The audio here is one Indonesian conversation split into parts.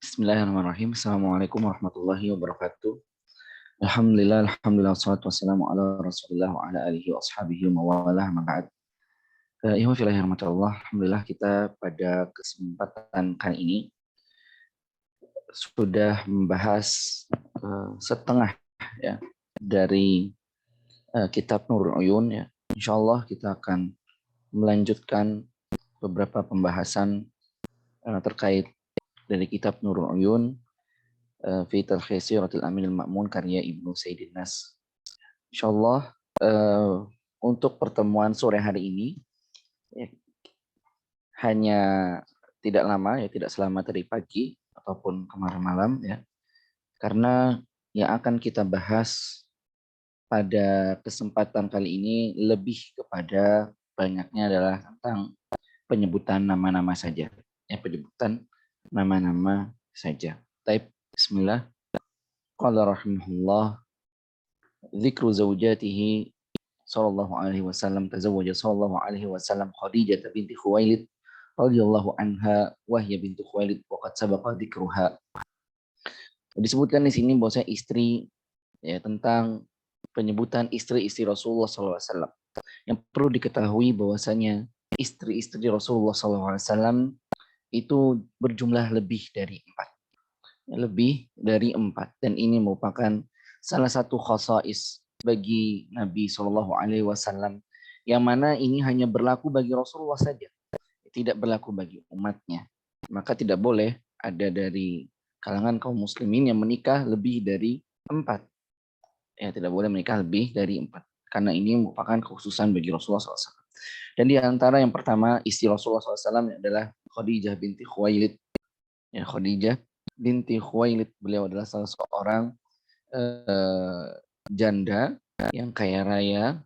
Bismillahirrahmanirrahim. Assalamualaikum warahmatullahi wabarakatuh. Alhamdulillah, wassalatu wassalamu ala rasulillah wa ala alihi wa ashabihi wa mawalah ma ba'd. Ihwan fillah rahmatullah. Alhamdulillah kita pada kesempatan kali ini sudah membahas setengah ya dari kitab Nurul Uyun ya. Insyaallah kita akan melanjutkan beberapa pembahasan terkait dari kitab Nurul Uyun fi Talkhis Siratul Aminul Ma'mun karya Ibnu Sayyidin Nas. Insyaallah untuk pertemuan sore hari ini ya, hanya tidak lama ya, tidak selama tadi pagi ataupun kemarin malam ya. Karena yang akan kita bahas pada kesempatan kali ini lebih kepada banyaknya adalah tentang penyebutan nama-nama saja. Ya, penyebutan nama-nama saja. Bismillah. Qala rahimahullah dzikru zaujatihi sallallahu alaihi wasallam tazawwaja sallallahu alaihi wasallam Khadijah binti Khuwailid radhiyallahu anha wa hiya bintu Khuwailid wa qad sabaqa dzikruha. Disebutkan di sini bahwa istri ya, tentang penyebutan istri-istri Rasulullah sallallahu alaihi wasallam. Yang perlu diketahui bahwasanya istri-istri Rasulullah sallallahu alaihi wasallam itu berjumlah lebih dari 4, dan ini merupakan salah satu khasais bagi Nabi Shallallahu Alaihi Wasallam yang mana ini hanya berlaku bagi Rasulullah saja, tidak berlaku bagi umatnya. Maka tidak boleh ada dari kalangan kaum muslimin yang menikah lebih dari 4. Ya, tidak boleh menikah lebih dari 4 karena ini merupakan kekhususan bagi Rasulullah SAW. Dan di antara yang pertama istri Rasulullah SAW adalah Khadijah binti Khuwailid. Ya, Khadijah binti Khuwailid, beliau adalah salah seorang janda yang kaya raya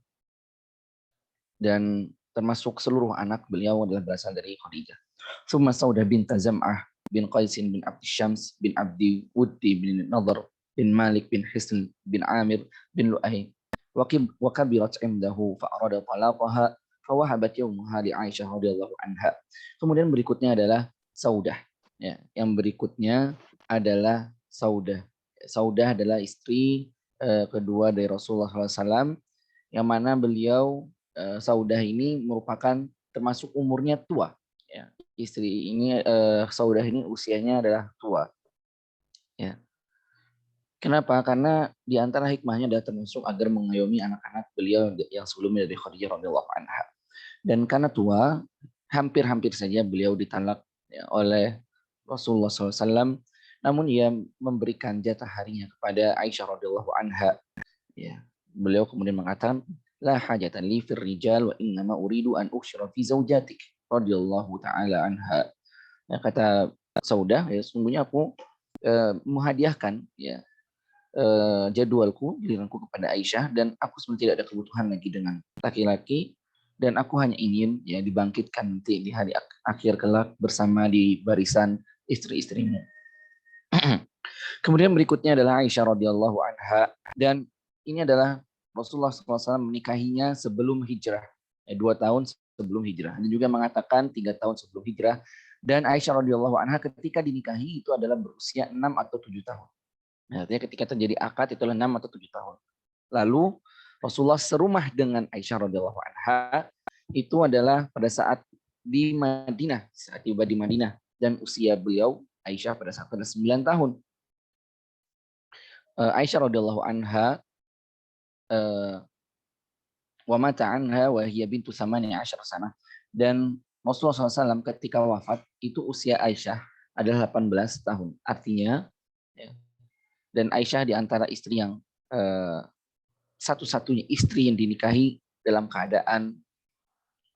dan termasuk seluruh anak beliau adalah berasal dari Khadijah. Summa Saudah bin Zam'ah bin Qaisin bin Abdi Syams bin Abdi Wuddi bin Nadhr bin Malik bin Hisn bin Amir bin Lu'ay wa kabirat indahu fa arada talaqaha fa wahabat yawmaha li Aisyah radhiyallahu anha. Kemudian berikutnya adalah Saudah. Ya, yang berikutnya adalah Saudah. Saudah adalah istri kedua dari Rasulullah SAW, yang mana beliau Saudah ini merupakan termasuk umurnya tua. Ya, istri ini Saudah ini usianya adalah tua. Ya. Kenapa? Karena di antara hikmahnya adalah termasuk agar mengayomi anak-anak beliau yang sebelumnya dari Khadijah radhiyallahu anha. Dan karena tua, hampir-hampir saja beliau ditalak ya, oleh Rasulullah SAW, namun ia memberikan jatah harinya kepada Aisyah radhiyallahu anha. Ya, beliau kemudian mengatakan, la hajatan li fir rijal wa innama uridu an ukhshira fi zaujatik radhiyallahu taala anha. Ya, kata Saudah, ya sungguhnya aku menghadiahkan ya jadwalku, giliranku kepada Aisyah, dan aku sebenarnya tidak ada kebutuhan lagi dengan laki-laki, dan aku hanya ingin ya dibangkitkan nanti di hari akhir kelak bersama di barisan istri-istrimu. Kemudian berikutnya adalah Aisyah radhiyallahu anha, dan ini adalah Rasulullah SAW menikahinya sebelum hijrah, 2 tahun sebelum hijrah. Dan juga mengatakan 3 tahun sebelum hijrah. Dan Aisyah radhiyallahu anha ketika dinikahi itu adalah berusia 6 atau 7 tahun. Nah, artinya ketika terjadi akad itu adalah 6 atau 7 tahun. Lalu Rasulullah serumah dengan Aisyah radhiyallahu anha itu adalah pada saat di Madinah, saat tiba di Madinah, dan usia beliau Aisyah pada saat ada 9 tahun. Aisyah radhiyallahu anha wa mata anha wa hiya bintu 18 sana. Dan Rasulullah SAW ketika wafat itu usia Aisyah adalah 18 tahun. Artinya ya, dan Aisyah di antara istri yang satu-satunya istri yang dinikahi dalam keadaan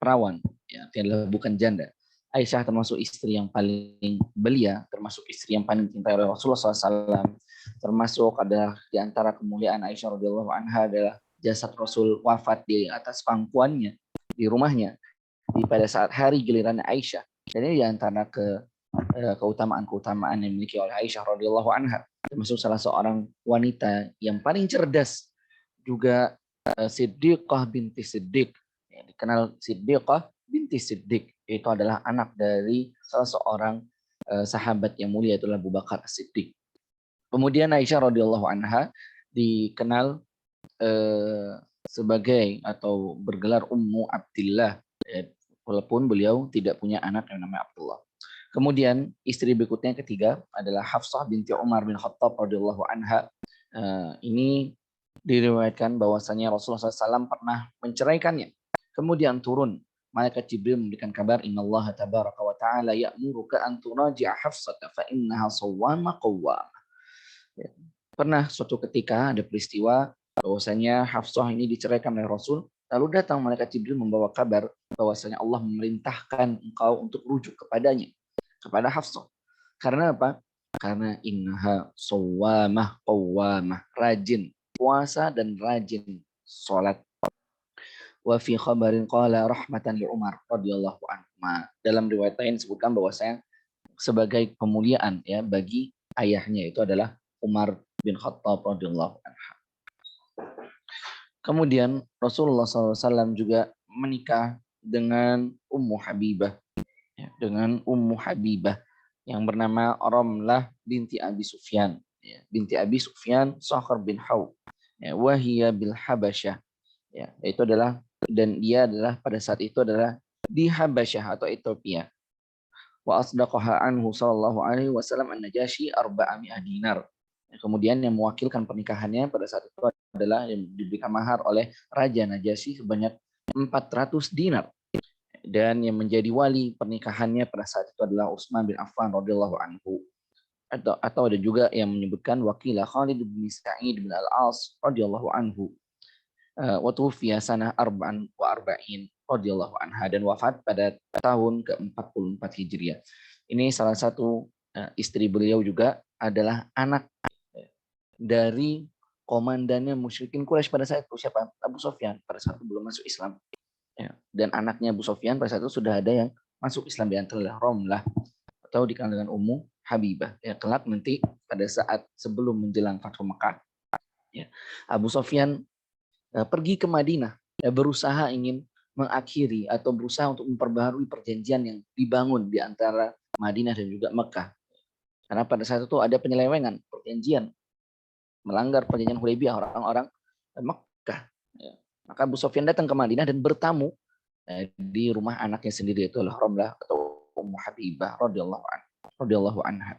perawan, ya, adalah bukan janda. Aisyah termasuk istri yang paling belia, termasuk istri yang paling dicintai oleh Rasulullah SAW, termasuk adalah di antara kemuliaan Aisyah radhiyallahu anha adalah jasad Rasul wafat di atas pangkuannya di rumahnya pada saat hari giliran Aisyah. Dan ini di antara keutamaan-keutamaan yang dimiliki oleh Aisyah radhiyallahu anha, termasuk salah seorang wanita yang paling cerdas, juga Siddiqah binti Siddiq, dikenal Siddiqah binti Siddiq, itu adalah anak dari salah seorang sahabat yang mulia, itulah Abu Bakar As-Siddiq. Kemudian Aisyah radhiyallahu anha dikenal sebagai atau bergelar Ummu Abdillah, walaupun beliau tidak punya anak yang namanya Abdullah. Kemudian istri berikutnya yang ketiga adalah Hafsah binti Umar bin Khattab radhiyallahu anha. Ini diriwayatkan bahwasanya Rasulullah SAW pernah menceraikannya. Kemudian turun malaikat Jibril memberikan kabar, innallaha tabaraka wa ta'ala ya'muruka an turaji'a Hafsata fa innaha sawwama qawwamah. Pernah suatu ketika ada peristiwa bahwasanya Hafsah ini diceraikan oleh Rasul, lalu datang malaikat Jibril membawa kabar bahwasanya Allah memerintahkan engkau untuk rujuk kepadanya, kepada Hafsah. Karena apa? Karena innaha sawwamah qawwamah, rajin puasa dan rajin sholat. Wa fi khabarin qala rahmatan li Umar radhiyallahu anhu. Dalam riwayat lain disebutkan bahwasanya sebagai pemuliaan ya bagi ayahnya, itu adalah Umar bin Khattab radhiyallahu anhu. Kemudian Rasulullah SAW juga menikah dengan Ummu Habibah, ya, dengan Ummu Habibah yang bernama Ramlah binti Abi Sufyan, ya, binti Abi Sufyan Sakhar bin Haw, ya, wahia bil Habasyah, ya, itu adalah, dan dia adalah pada saat itu adalah di Habasyah atau Ethiopia. Wa asdaqaha anhu sallallahu alaihi wasallam an-Najashi 400 dinar. Kemudian yang mewakilkan pernikahannya pada saat itu adalah yang diberikan mahar oleh Raja Najasyi sebanyak 400 dinar. Dan yang menjadi wali pernikahannya pada saat itu adalah Utsman bin Affan radhiyallahu anhu. Atau ada juga yang menyebutkan wakilah Khalid bin Sa'id bin Al-As radhiyallahu anhu. Wa tuwfiya sanah 44 radhiyallahu anha, dan wafat pada tahun ke-44 Hijriah. Ini salah satu istri beliau juga adalah anak dari komandannya musyrikin Quraisy pada saat itu, siapa? Abu Sufyan, pada saat itu belum masuk Islam. Ya. Dan anaknya Abu Sufyan pada saat itu sudah ada yang masuk Islam, di antara Romlah atau dikenal dengan Ummu Habibah. Ya, kelak nanti pada saat sebelum menjelang Fathu Mekah, ya, Abu Sufyan pergi ke Madinah, berusaha ingin mengakhiri atau berusaha untuk memperbaharui perjanjian yang dibangun di antara Madinah dan juga Mekah. Karena pada saat itu ada penyelewengan perjanjian, melanggar perjanjian Hudaybiyah orang-orang Mekah. Maka Abu Sufyan datang ke Madinah dan bertamu di rumah anaknya sendiri, itu adalah Ramlah atau Ummu Habibah radhiyallahu anha.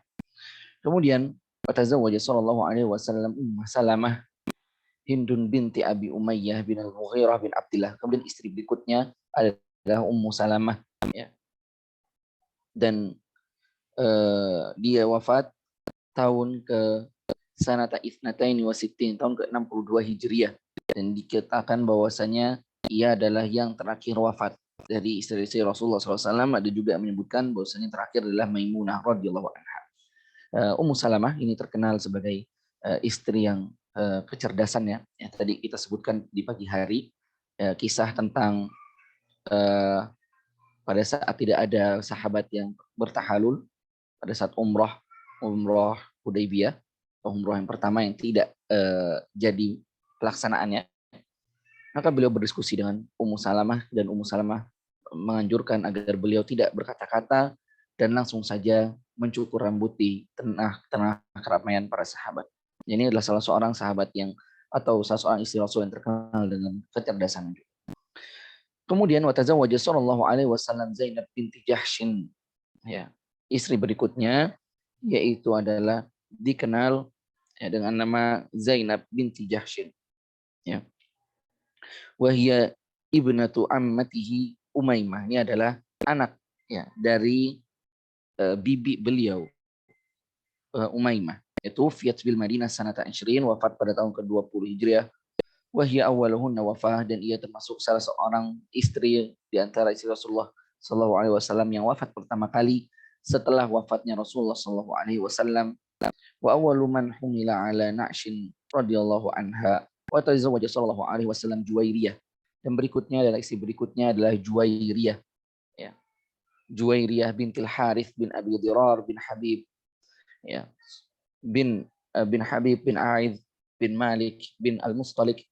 Kemudian tazawwaja sallallahu alaihi wasallam Ummu Salamah Hindun binti Abi Umayyah bin Al-Mughirah bin Abdillah. Kemudian istri berikutnya adalah Ummu Salamah, ya. Dan dia wafat tahun ke sanata ithnataini wa sittin, tahun ke-62 Hijriah, dan dikatakan bahwasanya ia adalah yang terakhir wafat dari istri-istri Rasulullah SAW. Ada juga yang menyebutkan bahwasanya terakhir adalah Maimunah radhiyallahu anha. Ummu Salamah ini terkenal sebagai istri yang kecerdasannya, ya, tadi kita sebutkan di pagi hari kisah tentang pada saat tidak ada sahabat yang bertahalul pada saat umroh Hudaybiyah, umroh yang pertama yang tidak jadi pelaksanaannya, maka beliau berdiskusi dengan Ummu Salamah, dan Ummu Salamah menganjurkan agar beliau tidak berkata-kata dan langsung saja mencukur rambut di tengah keramaian para sahabat. Ini adalah salah seorang sahabat yang, atau salah seorang istri Rasul yang terkenal dengan kecerdasan. Kemudian watazawwaja sallallahu alaihi wasallam Zainab binti Jahshin, ya. Istri berikutnya yaitu adalah dikenal ya, dengan nama Zainab binti Jahshin, ya. Wahia ibnatu ammatihi Umaymah, ini adalah anak ya dari bibi beliau Umaymah. Itu Fiat bil Madinah sanata 20, wafat pada tahun ke-20 Hijriah. Wahia awaluhunna wafah, dan ia termasuk salah seorang istri di antara istri Rasulullah sallallahu alaihi wasallam yang wafat pertama kali setelah wafatnya Rasulullah sallallahu alaihi wasallam. Wa awwalu man humila ala Na'shin radhiyallahu anha wa tazawwaja sallallahu alaihi wasallam Juwairiyah. Dan berikutnya adalah istri berikutnya adalah Juwairiyah, ya. Juwairiyah bintil Harith bin Abi Dirar bin Habib, ya, bin Habib bin Aidh bin Malik bin Al-Mustalik,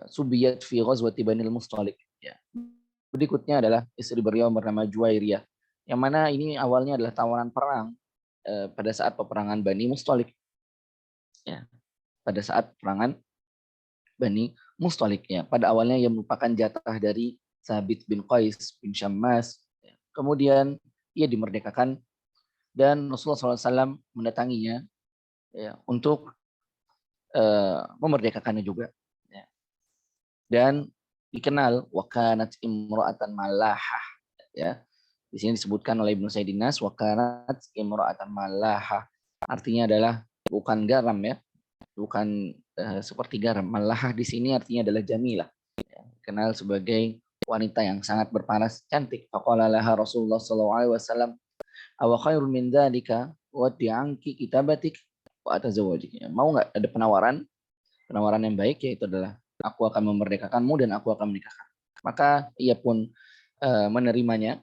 subiyat fi ghazwati Bani Al-Mustalik, ya. Berikutnya adalah istri beliau bernama Juwairiyah, yang mana ini awalnya adalah tawanan perang pada saat peperangan Bani Mustalik. Ya, pada saat peperangan Bani Mustalik. Ya, pada awalnya ia merupakan jatah dari Sabit bin Qais bin Syammas. Ya, kemudian ia dimerdekakan dan Rasulullah SAW mendatanginya ya, untuk memerdekakannya juga. Ya. Dan dikenal wakanat imra'atan malahah. Ya, di sini disebutkan oleh Ibnu Saidinas wakanat imra'atan malahah. Artinya adalah bukan garam ya, bukan seperti garam. Malahah di sini artinya adalah jamilah. Ya, kenal sebagai wanita yang sangat berparas cantik. Faqala laha Rasulullah sallallahu alaihi wasallam, "Awa khairun min dzalika wa di'anki kitabatik wa atazawwajik." Mau nggak ada penawaran yang baik, yaitu adalah aku akan memerdekakanmu dan aku akan menikahkan. Maka ia pun menerimanya.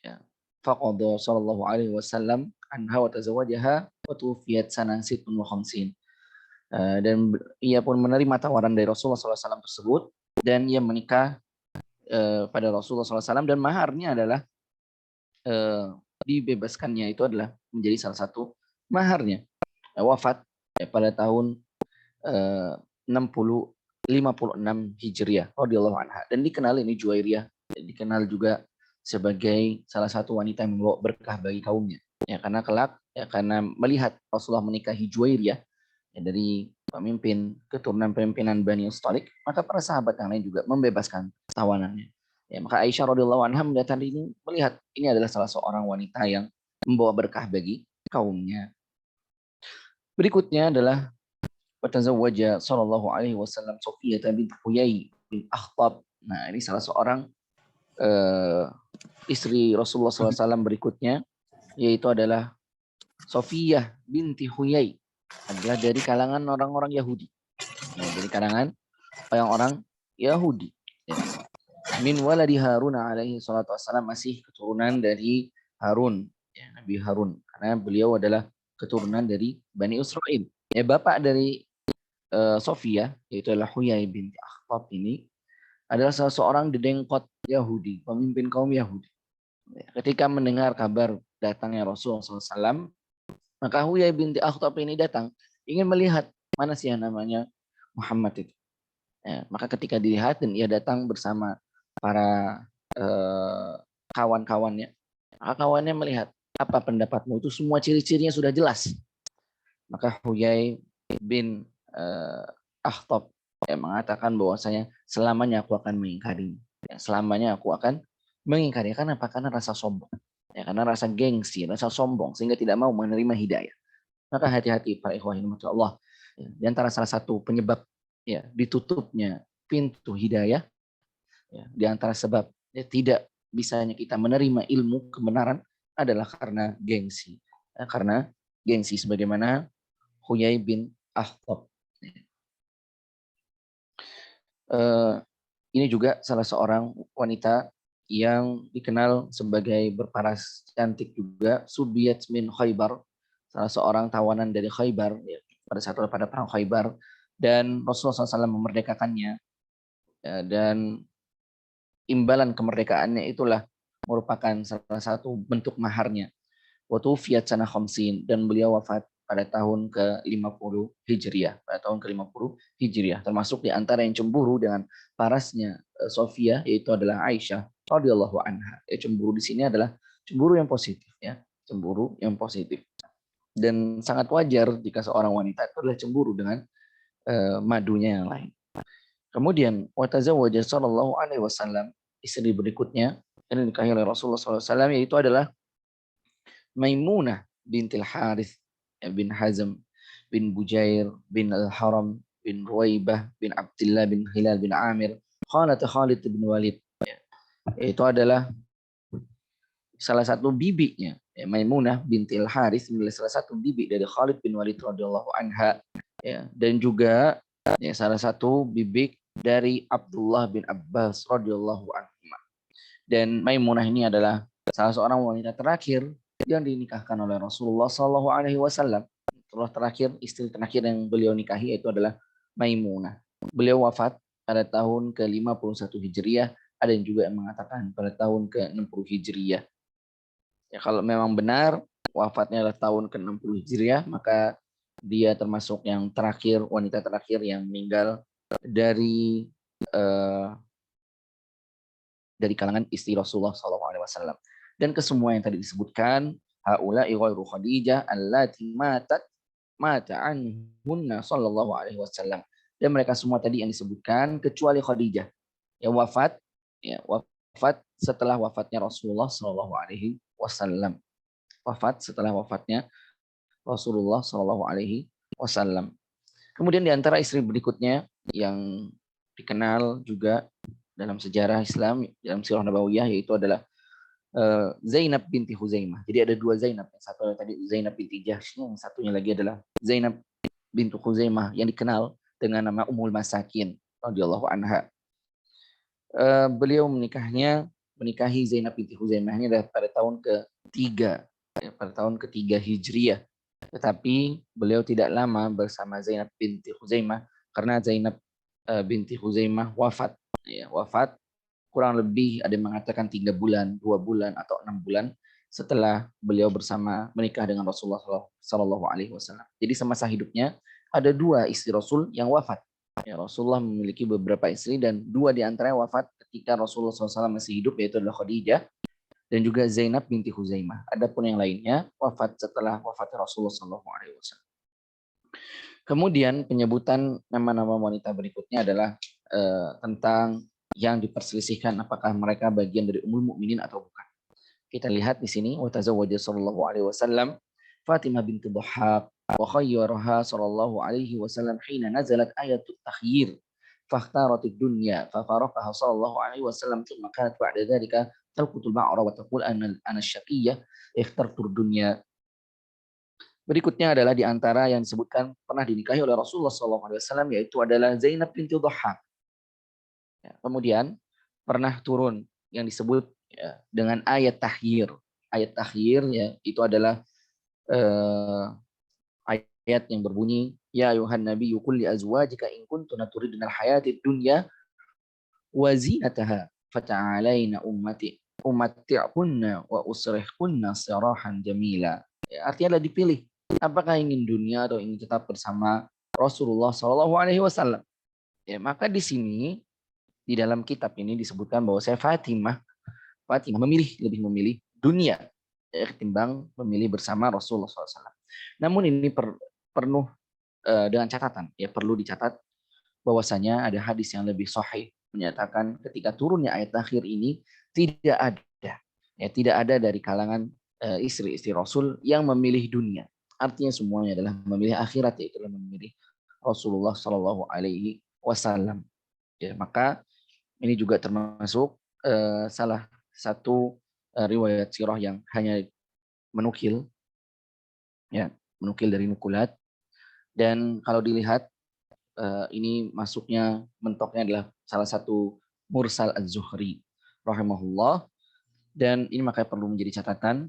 Ya. Faqadha sallallahu alaihi wasallam anha wa tazawajaha wa tuwfiyat sana sittun wa khamsin. Dan ia pun menerima tawaran dari Rasulullah SAW tersebut dan ia menikah pada Rasulullah SAW dan maharnya adalah dibebaskannya itu adalah menjadi salah satu maharnya. Wafat pada tahun 56 Hijriah radhiyallahu anha, dan dikenal ini Juwairiyah dikenal juga sebagai salah satu wanita yang membawa berkah bagi kaumnya ya, karena kelak ya, karena melihat Rasulullah menikahi Juwairiyah ya, dari keturunan pimpinan Bani Mustalik, maka para sahabat yang lain juga membebaskan tawanannya ya. Maka Aisyah radhiyallahu anha mendatangi ini, melihat ini adalah salah seorang wanita yang membawa berkah bagi kaumnya. Berikutnya adalah watazawwaja sallallahu alaihi wasallam Sofiyah bint Huyai bin Akhtab. Nah, ini salah seorang istri Rasulullah SAW berikutnya, yaitu adalah Sofiyah binti Huyai, adalah dari kalangan orang-orang Yahudi. Nah, dari kalangan orang-orang Yahudi. Ya. Min waladi Harun alaihi salatu wassalam, masih keturunan dari Harun, ya, Nabi Harun, karena beliau adalah keturunan dari Bani Israel. Ya, bapak dari Sofia, yaitu adalah Huyai binti Akhtab ini, adalah salah seorang dedengkot Yahudi, pemimpin kaum Yahudi. Ketika mendengar kabar datangnya Rasulullah SAW, maka Huyai binti Akhtab ini datang, ingin melihat mana sih yang namanya Muhammad itu. Ya, maka ketika dilihat dan ia datang bersama para kawan-kawannya, maka kawannya melihat, apa pendapatmu, itu semua ciri-cirinya sudah jelas. Maka Huyai bin Akhtab mengatakan bahwasanya selamanya aku akan mengingkari. Ya, selamanya aku akan mengingkari. Karena apa? Karena rasa sombong. Ya, karena rasa gengsi, rasa sombong, sehingga tidak mau menerima hidayah. Maka hati-hati para ikhwah Allah. Ya, di antara salah satu penyebab ya ditutupnya pintu hidayah, ya, di antara sebab ya, tidak bisanya kita menerima ilmu kebenaran adalah karena gengsi. Ya, karena gengsi, sebagaimana Huyai bin Akhtab. Ini juga salah seorang wanita yang dikenal sebagai berparas cantik juga, Subiyat min Khaybar, salah seorang tawanan dari Khaybar ya, pada perang Khaybar, dan Rasulullah SAW memerdekakannya ya, dan imbalan kemerdekaannya itulah merupakan salah satu bentuk maharnya. Wa tuwfiyat sana khamsin, dan beliau wafat pada tahun ke-50 Hijriah, pada tahun ke-50 Hijriah, termasuk di antara yang cemburu dengan parasnya Sofia, yaitu adalah Aisyah radhiyallahu anha. Ya, cemburu di sini adalah cemburu yang positif ya, cemburu yang positif. Dan sangat wajar jika seorang wanita itu adalah cemburu dengan madunya yang lain. Kemudian wa tazawwaja sallallahu alaihi wasallam, istri berikutnya yang dinikahi oleh Rasulullah SAW, yaitu adalah Maimunah bintil Harith bin Hazm bin Bujair bin Al-Haram bin Ruwaibah bin Abdullah bin Hilal bin Amir Khalat Khalid bin Walid. Itu adalah salah satu bibinya. Maimunah bintil Harith adalah salah satu bibi dari Khalid bin Walid radhiyallahu anha, ya, dan juga ya, salah satu bibi dari Abdullah bin Abbas radhiyallahu anhu. Dan Maimunah ini adalah salah seorang wanita terakhir yang dinikahkan oleh Rasulullah Sallallahu Alaihi Wasallam. Setelah terakhir, istri terakhir yang beliau nikahi itu adalah Maimunah. Beliau wafat pada tahun ke-51 Hijriah ada yang juga yang mengatakan pada tahun ke-60 Hijriyah. Ya, kalau memang benar wafatnya adalah tahun ke-60 Hijriah, maka dia termasuk yang terakhir, wanita terakhir yang meninggal dari eh, kalangan istri Rasulullah SAW. Dan kesemua yang tadi disebutkan, haula'i ghairu Khadijah allati mata anhunna sallallahu alaihi wasallam. Dan mereka semua tadi yang disebutkan kecuali Khadijah yang wafat, ya, wafat setelah wafatnya Rasulullah sallallahu alaihi wasallam. Wafat setelah wafatnya Rasulullah sallallahu alaihi wasallam. Kemudian di antara istri berikutnya yang dikenal juga dalam sejarah Islam, dalam sirah Nabawiyah, yaitu adalah Zainab binti Huzaimah. Jadi ada dua Zainab. Yang satu tadi Zainab binti Jahsy, yang satunya lagi adalah Zainab binti Huzaimah yang dikenal dengan nama Ummul Masakin radhiyallahu anha. Beliau menikahi Zainab binti Huzaimah ini adalah pada tahun ketiga, pada tahun ketiga Hijriah. Tetapi beliau tidak lama bersama Zainab binti Huzaimah karena Zainab binti Huzaimah wafat. Ya, wafat kurang lebih ada yang mengatakan 3 bulan, 2 bulan atau 6 bulan setelah beliau menikah dengan Rasulullah Sallallahu Alaihi Wasallam. Jadi semasa hidupnya ada 2 istri Rasul yang wafat. Ya, Rasulullah memiliki beberapa istri dan 2 di antaranya wafat ketika Rasulullah SAW masih hidup, yaitu adalah Khadijah dan juga Zainab binti Huzaimah. Adapun yang lainnya wafat setelah wafatnya Rasulullah SAW. Kemudian penyebutan nama-nama wanita berikutnya adalah tentang yang diperselisihkan apakah mereka bagian dari Ummul Mukminin atau bukan. Kita lihat di sini, wa tazawwaja sallallahu alaihi wasallam Fatimah binti Dhahhak wa khayyaraha sallallahu alaihi wasallam hina nazalat ayatut takhyir fakhtaratid dunya fa faraqaha sallallahu alaihi wasallam thumma kanat ba'da dhalika talqutul ba'ra wa taqul ana syaqiyah ikhtartur dunya. Berikutnya adalah di antara yang disebutkan pernah dinikahi oleh Rasulullah SAW, yaitu adalah Zainab binti Dhahhak. Ya, kemudian pernah turun yang disebut ya, dengan ayat tahyir. Ayat tahyir ya, itu adalah ayat yang berbunyi, Ya ayuhan nabiyyu qul li azwajika in kuntunna turidna al-hayatid dunya wa zinataha fata'alaina umatti'kunna wa usrihkunna sarahan jamila. Ya, artinya adalah dipilih. Apakah ingin dunia atau ingin tetap bersama Rasulullah Shallallahu Alaihi Wasallam? Ya, maka di sini di dalam kitab ini disebutkan bahwa saya Fatimah lebih memilih dunia ketimbang memilih bersama Rasulullah SAW. Namun ini penuh dengan catatan. Ya, perlu dicatat bahwasanya ada hadis yang lebih sahih menyatakan ketika turunnya ayat akhir ini tidak ada dari kalangan istri-istri Rasul yang memilih dunia. Artinya semuanya adalah memilih akhirat, yaitu memilih Rasulullah Shallallahu Alaihi Wasallam. Ya, maka ini juga termasuk salah satu riwayat sirah yang hanya menukil dari nukulat. Dan kalau dilihat ini masuknya mentoknya adalah salah satu Mursal Az-Zuhri rahimahullah. Dan ini makanya perlu menjadi catatan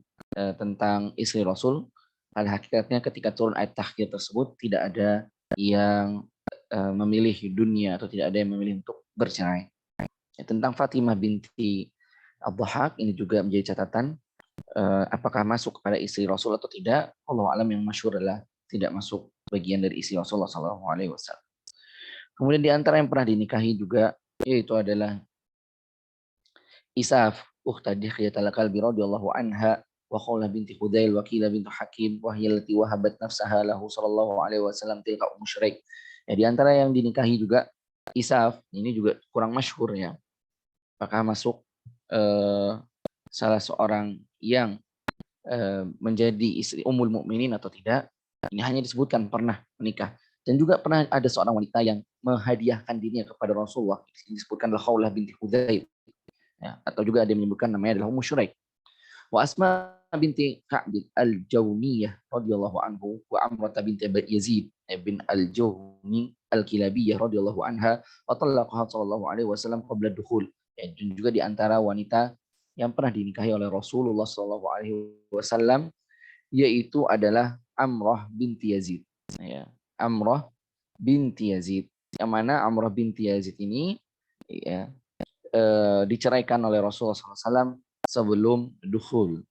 tentang istri Rasul. Pada hakikatnya ketika turun ayat takhir tersebut tidak ada yang memilih dunia atau tidak ada yang memilih untuk bercerai. Tentang Fatimah binti Ad-Dhahhak ini juga menjadi catatan apakah masuk kepada istri Rasul atau tidak. Allah alam, yang masyhur adalah tidak masuk bagian dari istri Rasulullah SAW. Kemudian di antara yang pernah dinikahi juga yaitu adalah Isaf ukhta Dihyah al-Kalbi radhiyallahu anha wa Khawlah binti Hudail wa Qila binti Hakim wa hiya allati wahabat nafsaha lahu sallallahu alaihi wasallam tilka Ummu Syuraik. Ya, di antara yang dinikahi juga Isaf, ini juga kurang masyhur ya. Apakah masuk salah seorang yang menjadi istri Ummul Mukminin atau tidak? Ini hanya disebutkan pernah menikah. Dan juga pernah ada seorang wanita yang menghadiahkan dirinya kepada Rasulullah. Ini disebutkan adalah Khawlah binti Hudail. Ya, atau juga ada yang menyebutkan namanya adalah Ummu Syuraik. Wa Asma binti Ka'b al-Jawniyah radhiyallahu anhu wa Amrah binti Yazid bin al-Jawni al-Kilabiyah radhiyallahu anha wa talaqaha sallallahu alaihi wasallam qabla dukhul. Ya, dan juga di antara wanita yang pernah dinikahi oleh Rasulullah sallallahu alaihi wasallam yaitu adalah Amrah binti Yazid. Ya, Amrah binti Yazid. Yang mana Amrah binti Yazid ini ya diceraikan oleh Rasulullah SAW sebelum dukhul.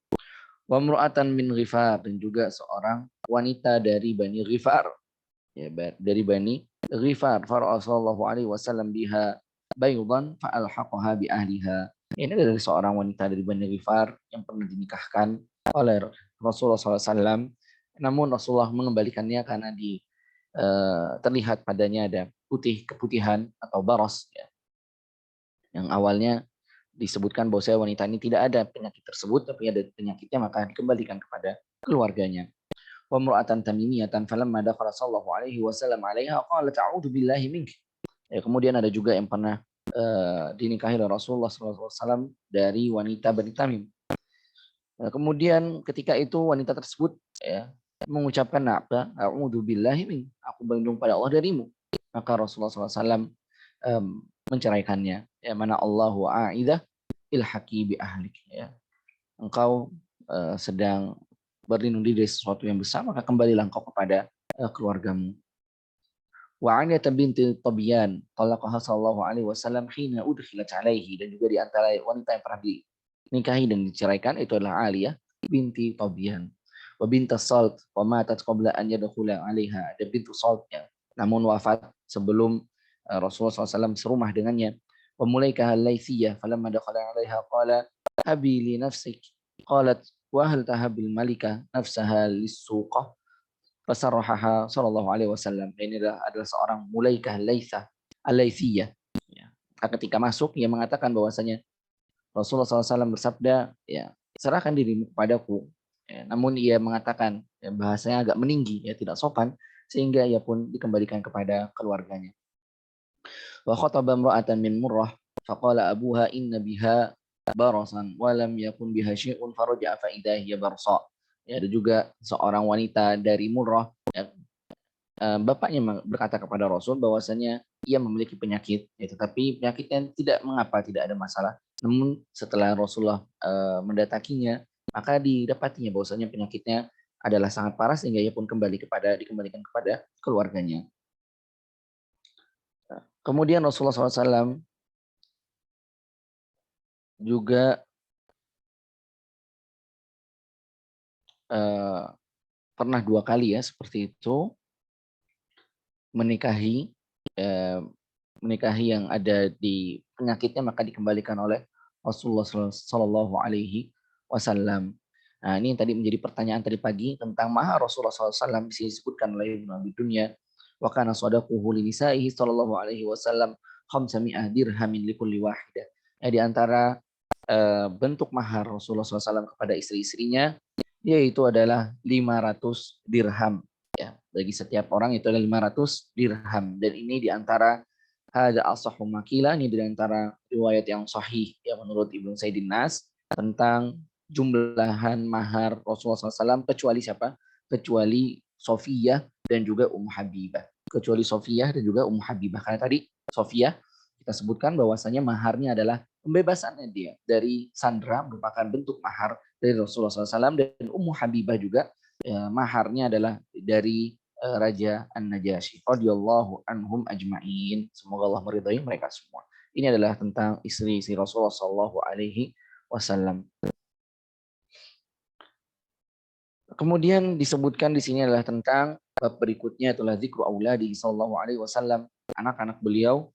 Wa mru'atan min Ghifar, dan juga seorang wanita dari Bani Ghifar, ya, dari Bani Ghifar. Fara'a sallallahu alaihi wasallam biha baydan fa'alhaqaha bi ahliha. Ini dari seorang wanita dari Bani Ghifar yang pernah dinikahkan oleh Rasulullah SAW. Namun Rasulullah mengembalikannya karena terlihat padanya ada keputihan atau baros, ya, yang awalnya disebutkan bahwa wanita ini tidak ada penyakit tersebut, tapi ada penyakitnya, maka dikembalikan kepada keluarganya. Wa mra'atan tamimiyatan falamma dakhala sallallahu alaihi wasallam 'alaiha qalat a'udzu billahi mink. Ya, kemudian ada juga yang pernah dinikahi oleh Rasulullah SAW dari wanita Bani Tamim. Kemudian ketika itu wanita tersebut, ya, mengucapkan apa? A'udzu billahi mink. Aku berlindung pada Allah darimu. Maka Rasulullah SAW menceraikannya. Ya, mana Allahu a'idah ilhaqi bi ahlik. Ya. Engkau sedang berlindung diri dari sesuatu yang besar, maka kembalilah engkau kepada keluargamu. Wa 'Aniyah binti Tabiyan talaqaha sallallahu alaihi wasallam hina udkhilat alaihi, dan juga di antara wanita yang pernah dinikahi dan diceraikan itu adalah Aliyah binti Tabiyan. Wa bintas Salt wa matat qabla an yadkhula 'alaiha, dan bintu Salt, ya, namun wafat sebelum Rasulullah SAW serumah dengannya. Wa Mulaikah al-Laitsiyah falamma dakhala 'alaiha qala habi li nafsik, qalat wa hal tahabil malika nafsaha lis-suqah fasarrahaha sallallahu alaihi wasallam. Ini adalah seorang Mulaikah al-Laitsiyah. Ya. Ketika masuk, ia mengatakan bahwasanya Rasulullah SAW bersabda, ya, serahkan dirimu kepadaku. Ya, namun ia mengatakan, ya, bahasanya agak meninggi, ya, tidak sopan, sehingga ia pun dikembalikan kepada keluarganya. Wa khataba imra'atan min Murrah faqala abuha inna biha barasan wa lam yakun biha syai'un faraja'a fa idza hiya barsa. Ya, ada juga seorang wanita dari Murrah, ya, bapaknya berkata kepada Rasul bahwasanya ia memiliki penyakit, ya, tetapi penyakitnya tidak mengapa, tidak ada masalah. Namun setelah Rasulullah mendatanginya, maka didapatinya bahwasanya penyakitnya adalah sangat parah, sehingga ia pun dikembalikan kepada keluarganya. Kemudian Rasulullah SAW juga pernah 2 kali, ya, seperti itu, menikahi yang ada di penyakitnya, maka dikembalikan oleh Rasulullah Shallallahu Alaihi Wasallam. Nah, ini yang tadi menjadi pertanyaan tadi pagi tentang mahar Rasulullah SAW, disebutkan oleh Ibnu Abi Dunya. Wa kana shadaquhu li nisaihi sallallahu alaihi wasallam 500 dirhamin likulli wahidah. Ya, di antara bentuk mahar Rasulullah SAW kepada istri-istrinya, yaitu adalah 500 dirham. Ya, bagi setiap orang itu adalah 500 dirham. Dan ini di antara ada as-sahhu makila, ini di antara riwayat yang sahih, ya, menurut Ibnu Sayyidin Nas tentang jumlahan mahar Rasulullah SAW, kecuali siapa? Kecuali Sofiyah dan juga Ummu Habibah. Kecuali Sofiyah dan juga Ummu Habibah. Karena tadi Sofiyah kita sebutkan bahwasanya maharnya adalah pembebasannya dia dari sandra, merupakan bentuk mahar dari Rasulullah SAW, dan Ummu Habibah juga maharnya adalah dari Raja An-Najasyi radhiyallahu anhum ajma'in. Semoga Allah meridhai mereka semua. Ini adalah tentang istri-istri Rasulullah sallallahu alaihi wasallam. Kemudian disebutkan di sini adalah tentang bab berikutnya, itulah zikru auladi sallallahu alaihi wasallam, anak-anak beliau,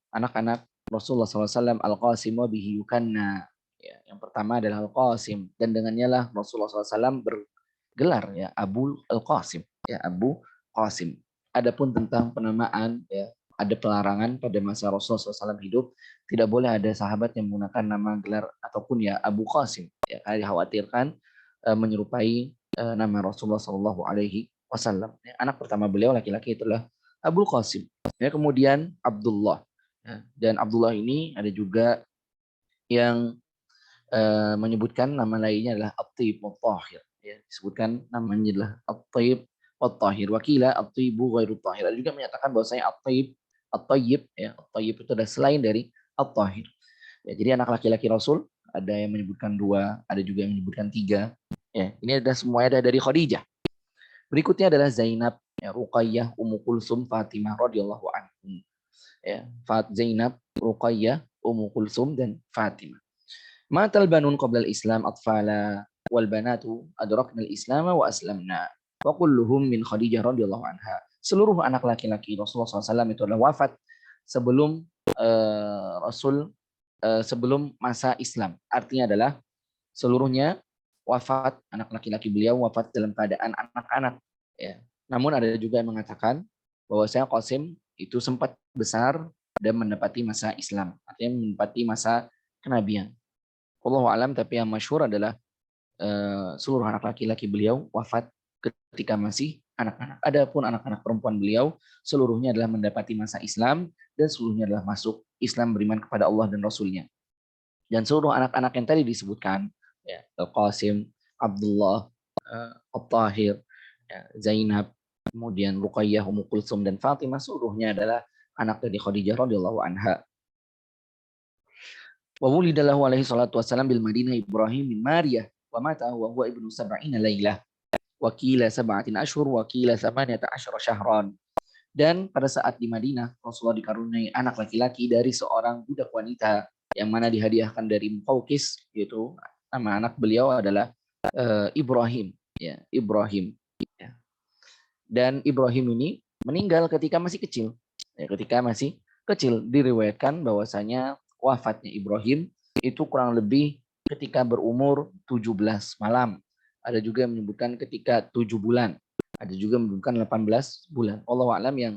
anak-anak Rasulullah SAW, Al-Qasim wa bihi yukanna. Ya, yang pertama adalah Al-Qasim, dan dengannya lah Rasulullah SAW bergelar, ya, Abu Al-Qasim, ya, Abu Qasim. Adapun tentang penamaan, ya, ada pelarangan pada masa Rasulullah SAW hidup, tidak boleh ada sahabat yang menggunakan nama gelar ataupun, ya, Abu Qasim, ya, karena dikhawatirkan menyerupai nama Rasulullah SAW. Ya, anak pertama beliau laki-laki itulah Abu Qasim. Ya, kemudian Abdullah. Ya, dan Abdullah ini ada juga yang menyebutkan nama lainnya adalah At-Thayyib Wat-Thahir. Ya, disebutkan namanya adalah At-Thayyib Wat-Thahir. Wakila At-Thayyibu Ghairu Thahir. Ada juga menyatakan bahwasanya At-Thayyib, ya, At-Thayyib itu adalah selain dari At-Thahir. Ya, jadi anak laki-laki Rasul ada yang menyebutkan 2, ada juga yang menyebutkan 3. Ya, ini ada semuanya ada dari Khadijah. Berikutnya adalah Zainab, ya, Ruqayyah, Ummu Kulsum, Fatimah radhiyallahu anhum. Ya, Zainab, Ruqayyah, Ummu Kulsum dan Fatimah. Matal banun qabla al-Islam atfala wal banatu adrakna al-Islam wa aslamna. Wa kulluhum min Khadijah radhiyallahu anha. Seluruh anak laki-laki Rasulullah SAW itu adalah wafat sebelum sebelum masa Islam. Artinya adalah seluruhnya wafat, anak laki-laki beliau wafat dalam keadaan anak-anak. Ya. Namun ada juga yang mengatakan bahwasanya Qasim itu sempat besar dan menepati masa Islam, artinya menepati masa kenabian. Wallahu alam, tapi yang masyhur adalah seluruh anak laki-laki beliau wafat ketika masih anak-anak. Adapun anak-anak perempuan beliau seluruhnya adalah mendapati masa Islam dan seluruhnya adalah masuk Islam, beriman kepada Allah dan Rasul-Nya. Dan seluruh anak-anak yang tadi disebutkan, ya, Al-Qasim, Abdullah, Al-Tahir, ya, Zainab, kemudian Ruqayyah, Ummu Kulsum dan Fatimah, seluruhnya adalah anak dari Khadijah radhiyallahu anha. Wa wulida lahu alaihi salatu wassalam bil Madinah Ibrahim bin Mariyah wa mata wa huwa ibnu sab'ina lailah wa qila sab'atin ashhur wa qila 18 syahran. Dan pada saat di Madinah Rasulullah dikaruniai anak laki-laki dari seorang budak wanita yang mana dihadiahkan dari Muqawqis, yaitu nama anak beliau adalah Ibrahim, ya, Ibrahim. Ya. Dan Ibrahim ini meninggal ketika masih kecil. Ya, ketika masih kecil diriwayatkan bahwasanya wafatnya Ibrahim itu kurang lebih ketika berumur 17 malam. Ada juga yang menyebutkan ketika 7 bulan. Ada juga menyebutkan 18 bulan. Allahu a'lam, yang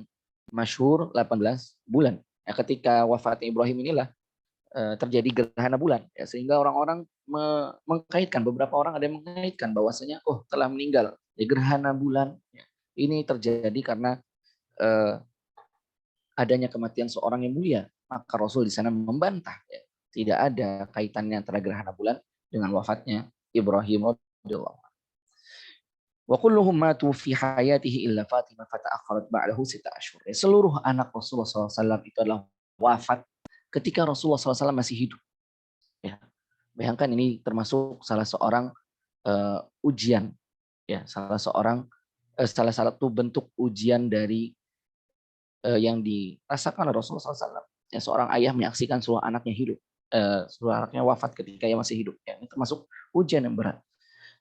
masyhur 18 bulan. Ya, ketika wafatnya Ibrahim inilah terjadi gerhana bulan. Ya, sehingga orang-orang mengkaitkan, beberapa orang ada yang mengkaitkan bahwasanya telah meninggal. Ya, gerhana bulan. Ya, ini terjadi karena adanya kematian seorang yang mulia. Maka Rasul di sana membantah, ya, tidak ada kaitannya antara gerhana bulan dengan wafatnya Ibrahim radhiyallahu anhu. Wa kulluhum matu fi hayatihi illa Fatimah fata'akharat ba'dahu 6 ashhur. Seluruh anak Rasulullah SAW itu adalah wafat ketika Rasulullah SAW masih hidup. Ya. Bayangkan, ini termasuk salah seorang ujian, ya, salah satu bentuk ujian dari yang dirasakan oleh Rasulullah SAW. Ya, seorang ayah menyaksikan seluruh anaknya hidup, seluruh anaknya wafat ketika ia masih hidup. Ya, ini termasuk ujian yang berat.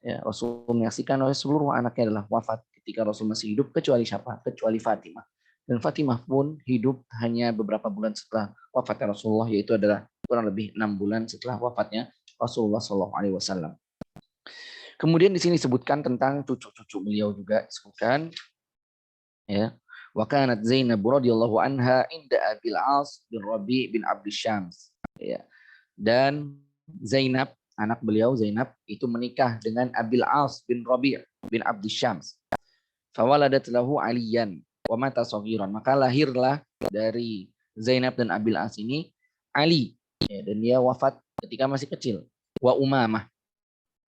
Ya, Rasul menyaksikan oleh seluruh anaknya adalah wafat ketika Rasul masih hidup, kecuali siapa? Kecuali Fatimah. Dan Fatimah pun hidup hanya beberapa bulan setelah wafatnya Rasulullah, yaitu adalah kurang lebih 6 bulan setelah wafatnya Rasulullah SAW. Kemudian di sini disebutkan tentang cucu-cucu beliau juga disebutkan, ya. Wa kanat Zainab radhiyallahu anha inda Abil As bin Rabi bin Abdi Syams. Ya. Dan Zainab, anak beliau Zainab itu menikah dengan Abil As bin Rabi' bin Abdi Syams. Fawaladat lahu Aliyan wa mata saghiran. Maka lahirlah dari Zainab dan Abil As ini Ali, ya, dan dia wafat ketika masih kecil. Wa Umamah,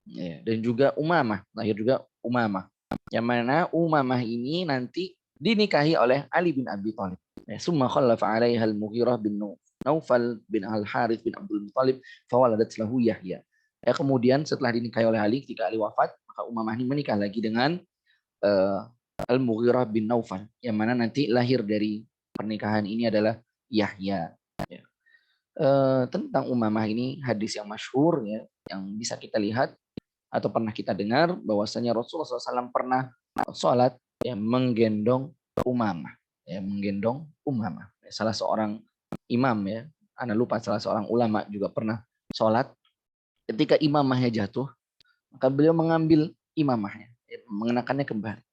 ya, dan juga Umamah, lahir juga Umamah. Yang mana Umamah ini nanti dinikahi oleh Ali bin Abi Thalib. Summa khallafa 'alaiha al-Mughirah bin Naufal bin Al-Harith bin Abdul Muthalib fawaladat lahu Yahya. Ya, kemudian setelah dinikahi oleh Ali, ketika Ali wafat, maka Umamah ini menikah lagi dengan Al-Mughirah bin Naufal, yang mana nanti lahir dari pernikahan ini adalah Yahya. Ya. Tentang Umamah ini hadis yang masyhur, ya, yang bisa kita lihat atau pernah kita dengar bahwasanya Rasulullah SAW pernah sholat, ya, menggendong Umamah, ya, menggendong Umamah. Ya, salah seorang imam, ya, ana lupa, salah seorang ulama juga pernah sholat. Ketika imamahnya jatuh, maka beliau mengambil imamahnya, ya, mengenakannya kembali.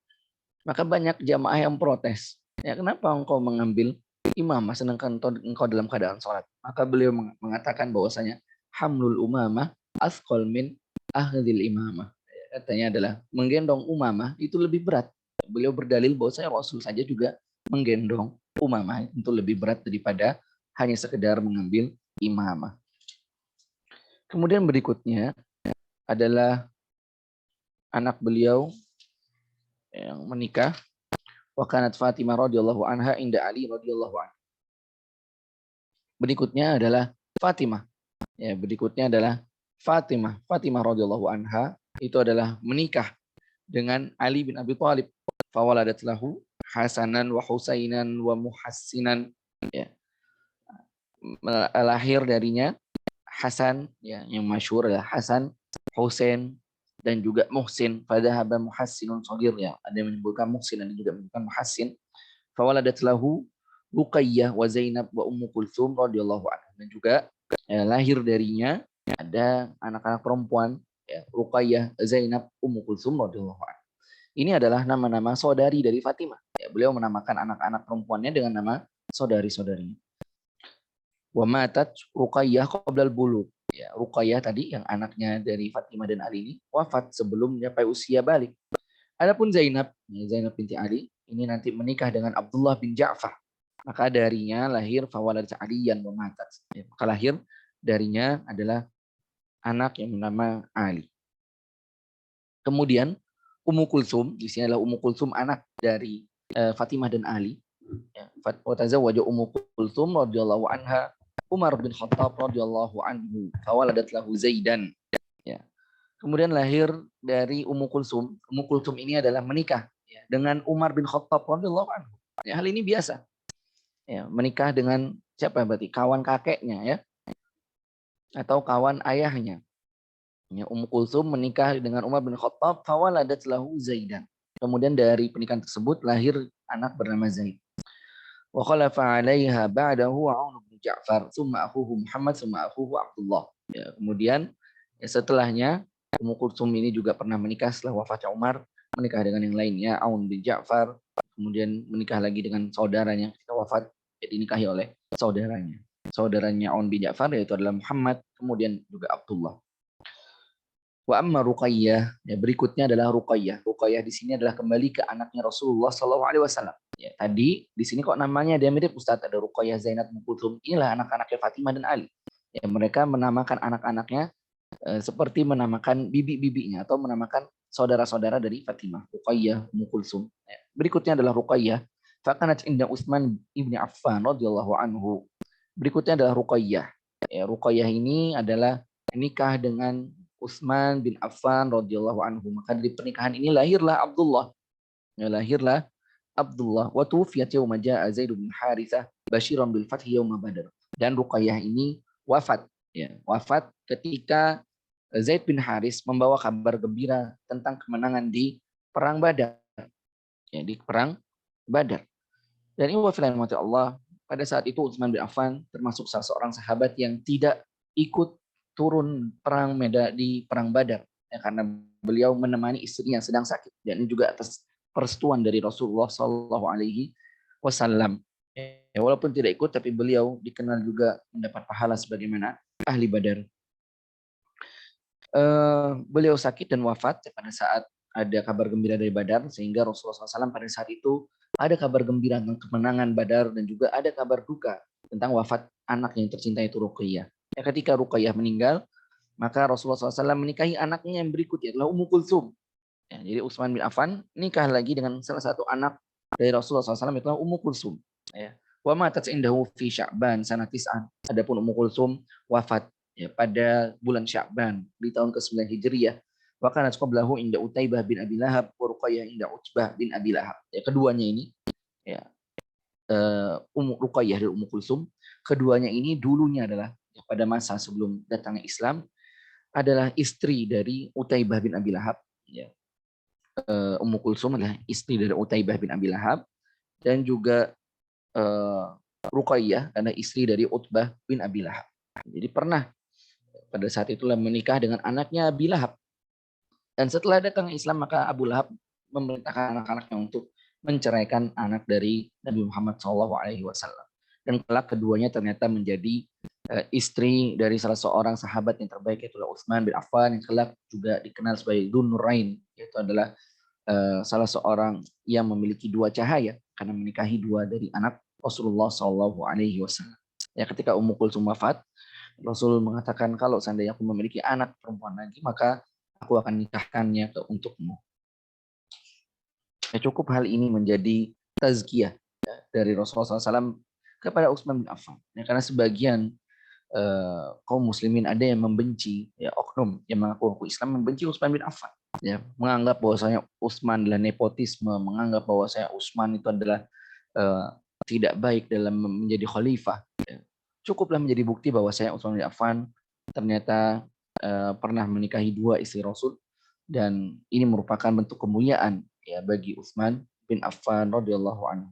Maka banyak jamaah yang protes. Ya, kenapa engkau mengambil imamah sedangkan engkau dalam keadaan sholat? Maka beliau mengatakan bahwasanya hamlul umamah asqal min ahdil imamah. Katanya adalah menggendong Umamah itu lebih berat. Beliau berdalil bahwasanya Rasul saja juga menggendong Umamah itu lebih berat daripada hanya sekedar mengambil imamah. Kemudian berikutnya adalah anak beliau yang menikah. Wa kanat Fatimah radhiyallahu anha inda Ali radhiyallahu anhu. Berikutnya adalah Fatimah. Ya, berikutnya adalah Fatimah. Fatimah radhiyallahu anha itu adalah menikah dengan Ali bin Abi Thalib. Fawaladat lahu Hasanan wa Husainan wa Muhassinan. Ya. lahir darinya Hasan, ya, yang masyhur adalah Hasan, Husain, dan juga Muhsin. Fadhahaba Muhassinun Shagir, ya. Ada yang menyebutkan Muhsin, ada juga menyebutkan Muhassin. Fawaladat lahu Ruqayyah wa Zainab wa Ummu Kulthum radhiyallahu anha. Dan juga lahir darinya ada anak-anak perempuan, ya, Ruqayyah, Zainab, Ummu Kulthum radhiyallahu anha. Ini adalah nama-nama saudari dari Fatimah. Ya, beliau menamakan anak-anak perempuannya dengan nama saudari-saudarinya. Wa matat Ruqayyah qablal bulugh. Ya, Ruqayyah tadi yang anaknya dari Fatimah dan Ali ini wafat sebelum mencapai usia balik. Adapun Zainab, ya, Zainab binti Ali, ini nanti menikah dengan Abdullah bin Ja'far. Maka darinya lahir fawalad Aliyan wa matat. Ya, maka lahir darinya adalah anak yang bernama Ali. Kemudian Ummu Kulsum, di sini adalah Ummu Kulsum anak dari Fatimah dan Ali. Ya, wa tazawwaja Ummu Kulsum radhiyallahu anha Umar bin Khattab radhiyallahu anhu, fawaladat lahu Zaidan. Ya. Kemudian lahir dari Ummu Kulsum. Ummu Kulsum ini adalah menikah, ya, dengan Umar bin Khattab radhiyallahu anhu. Ya, hal ini biasa. Ya, menikah dengan siapa berarti? Kawan kakeknya, ya, atau kawan ayahnya. Ya, Ummu Kulsum menikah dengan Umar bin Khattab, fawaladat lahu Zaidan. Kemudian dari pernikahan tersebut lahir anak bernama Zaid. Wa khalafa 'alaiha ba'dahu Aun bin Ja'far, tsumma akhuhu Muhammad, tsumma akhuhu Abdullah. Ya, kemudian ya, setelahnya Ummu Kulsum ini juga pernah menikah setelah wafatnya Umar, menikah dengan yang lainnya, Aun bin Ja'far, kemudian menikah lagi dengan saudaranya ketika wafat, ya, dinikahi oleh saudaranya. Saudaranya Aun bin Ja'far yaitu adalah Muhammad, kemudian juga Abdullah. Wa amma Ruqayyah, ya, berikutnya adalah Ruqayyah. Ruqayyah di sini adalah kembali ke anaknya Rasulullah SAW. Ya, tadi di sini kok namanya dia mirip Ustaz, ada Ruqayyah, Zainab, Ummu Kulthum. Inilah anak-anaknya Fatimah dan Ali. Ya, mereka menamakan anak-anaknya seperti menamakan bibi-bibinya atau menamakan saudara-saudara dari Fatimah, Ruqayyah, Ummu Kulthum. Ya. Berikutnya adalah Ruqayyah. Fakanat inda Utsman ibni Affan radhiyallahu anhu. Berikutnya adalah Ruqayyah. Ya, Ruqayyah ini adalah nikah dengan Utsman bin Affan radhiyallahu anhu. Maka dari pernikahan ini lahirlah Abdullah. Ya, lahirlah Abdullah. Wa tuwfiyat yauma jaa Zaid bin Harithah basyiran bil fathi yauma Badr. Dan Ruqayyah ini wafat. Ya, wafat ketika Zaid bin Haris membawa kabar gembira tentang kemenangan di perang Badar. Ya, di perang Badar. Dan ini wafilan mati Allah. Pada saat itu Utsman bin Affan termasuk salah seorang sahabat yang tidak ikut turun perang di perang Badar, ya, karena beliau menemani istrinya yang sedang sakit, dan ini juga atas persetujuan dari Rasulullah Shallallahu Alaihi Wasallam. Ya, walaupun tidak ikut, tapi beliau dikenal juga mendapat pahala sebagaimana ahli Badar. Beliau sakit dan wafat pada saat ada kabar gembira dari Badar, sehingga Rasulullah SAW pada saat itu ada kabar gembira tentang kemenangan Badar dan juga ada kabar duka tentang wafat anak yang tercinta itu Ruqayyah. Ya, ketika Ruqayyah meninggal, maka Rasulullah SAW menikahi anaknya yang berikutnya adalah Ummu Kulthum. Ya, jadi Utsman bin Affan nikah lagi dengan salah satu anak dari Rasulullah SAW, itu Ummu Kulthum. Ya. Wa matat indahu fi Sya'ban sanat tis'an. Adapun Ummu Kulthum wafat, ya, pada bulan Sya'ban di tahun ke-9 Hijriah. Wa kanat qablahu inda Utaibah bin Abi Lahab wa Ruqayyah inda Utbah bin Abi Lahab. Ya, keduanya ini, ya, Ruqayyah dan Ummu Kulthum, keduanya ini dulunya adalah, ya, pada masa sebelum datangnya Islam adalah istri dari Utaibah bin Abi Lahab. Ya. Ummu Kulthum adalah istri dari Utaibah bin Abi Lahab, dan juga Ruqayyah adalah istri dari Utbah bin Abi Lahab. Jadi pernah pada saat itulah menikah dengan anaknya Abi Lahab. Dan setelah datang Islam, maka Abu Lahab memerintahkan anak-anaknya untuk menceraikan anak dari Nabi Muhammad SAW. Dan kelak keduanya ternyata menjadi istri dari salah seorang sahabat yang terbaik, yaitu Utsman bin Affan, yang kelak juga dikenal sebagai Dzun Nurain, yaitu adalah salah seorang yang memiliki dua cahaya karena menikahi dua dari anak Rasulullah SAW. Ya, ketika Ummu Kulthum wafat, Rasul mengatakan, kalau seandainya aku memiliki anak perempuan lagi, maka aku akan nikahkannya untukmu. Ya, cukup hal ini menjadi tazkiyah, ya, dari Rasulullah SAW kepada Utsman bin Affan. Ya, karena sebagian kaum muslimin ada yang membenci, ya, oknum yang mengaku Islam membenci Utsman bin Affan. Ya, menganggap bahwasanya Utsman adalah nepotisme, menganggap bahwasanya Utsman itu adalah tidak baik dalam menjadi khalifah. Ya. cukuplah menjadi bukti bahwa saya Utsman bin Affan ternyata pernah menikahi 2 istri Rasul, dan ini merupakan bentuk kemuliaan ya bagi Utsman bin Affan radhiyallahu anhu.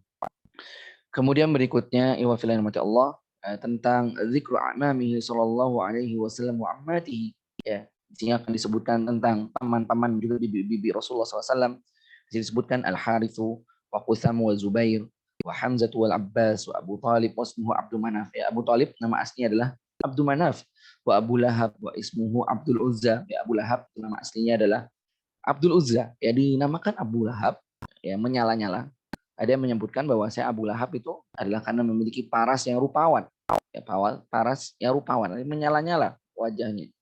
Kemudian berikutnya iwa fillah Allah tentang zikru amamihi sallallahu alaihi wasallam wa ammatihi, ya. Di sini akan disebutkan tentang paman-paman juga bibi Rasulullah SAW. Disebutkan Al-Harithu wa Qutham wa Zubair wa Hamzah wal Abbas wa Abu Talib wa ismuhu Abdul Manaf. Ya, Abu Talib nama aslinya adalah Abdul Manaf, wa Abu Lahab wa ismuhu Abdul Uzza. Ya, Abu Lahab nama aslinya adalah Abdul Uzza. Ya, dinamakan Abu Lahab ya menyala-nyala. Ada yang menyebutkan bahwa saya Abu Lahab itu adalah karena memiliki paras yang rupawan. Ya, paras yang rupawan, menyala-nyala wajahnya.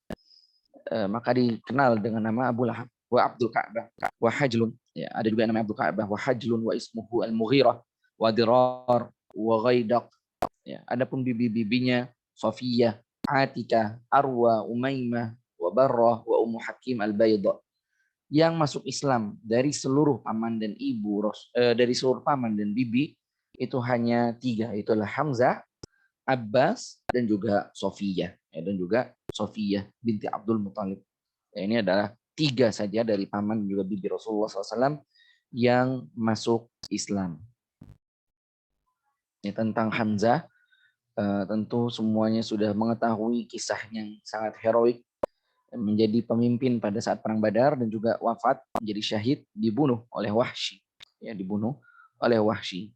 Maka dikenal dengan nama Abu Lahab. Wa Abdul Ka'bah wa Hajlun. Ya, ada juga nama Abdul Ka'bah wa Hajlun wa ismuhu Al-Mughirah wa Dirar wa Ghaidaq. Ya, adapun bibi-bibinya Safiyah, Atikah, Arwa, Umaymah, wa Barrah wa Ummu Hakim Al-Bayda. Yang masuk Islam dari seluruh paman dan ibu, dari seluruh paman dan bibi itu hanya 3, itulah Hamzah, Abbas, dan juga Sofiyah, ya, dan juga Sofiyah binti Abdul Muthalib. Ya, ini adalah 3 saja dari paman dan juga bibi Rasulullah SAW yang masuk Islam. Ini tentang Hamzah, tentu semuanya sudah mengetahui kisahnya yang sangat heroik, menjadi pemimpin pada saat perang Badar dan juga wafat menjadi syahid, dibunuh oleh Wahsy, ya, dibunuh oleh Wahsy.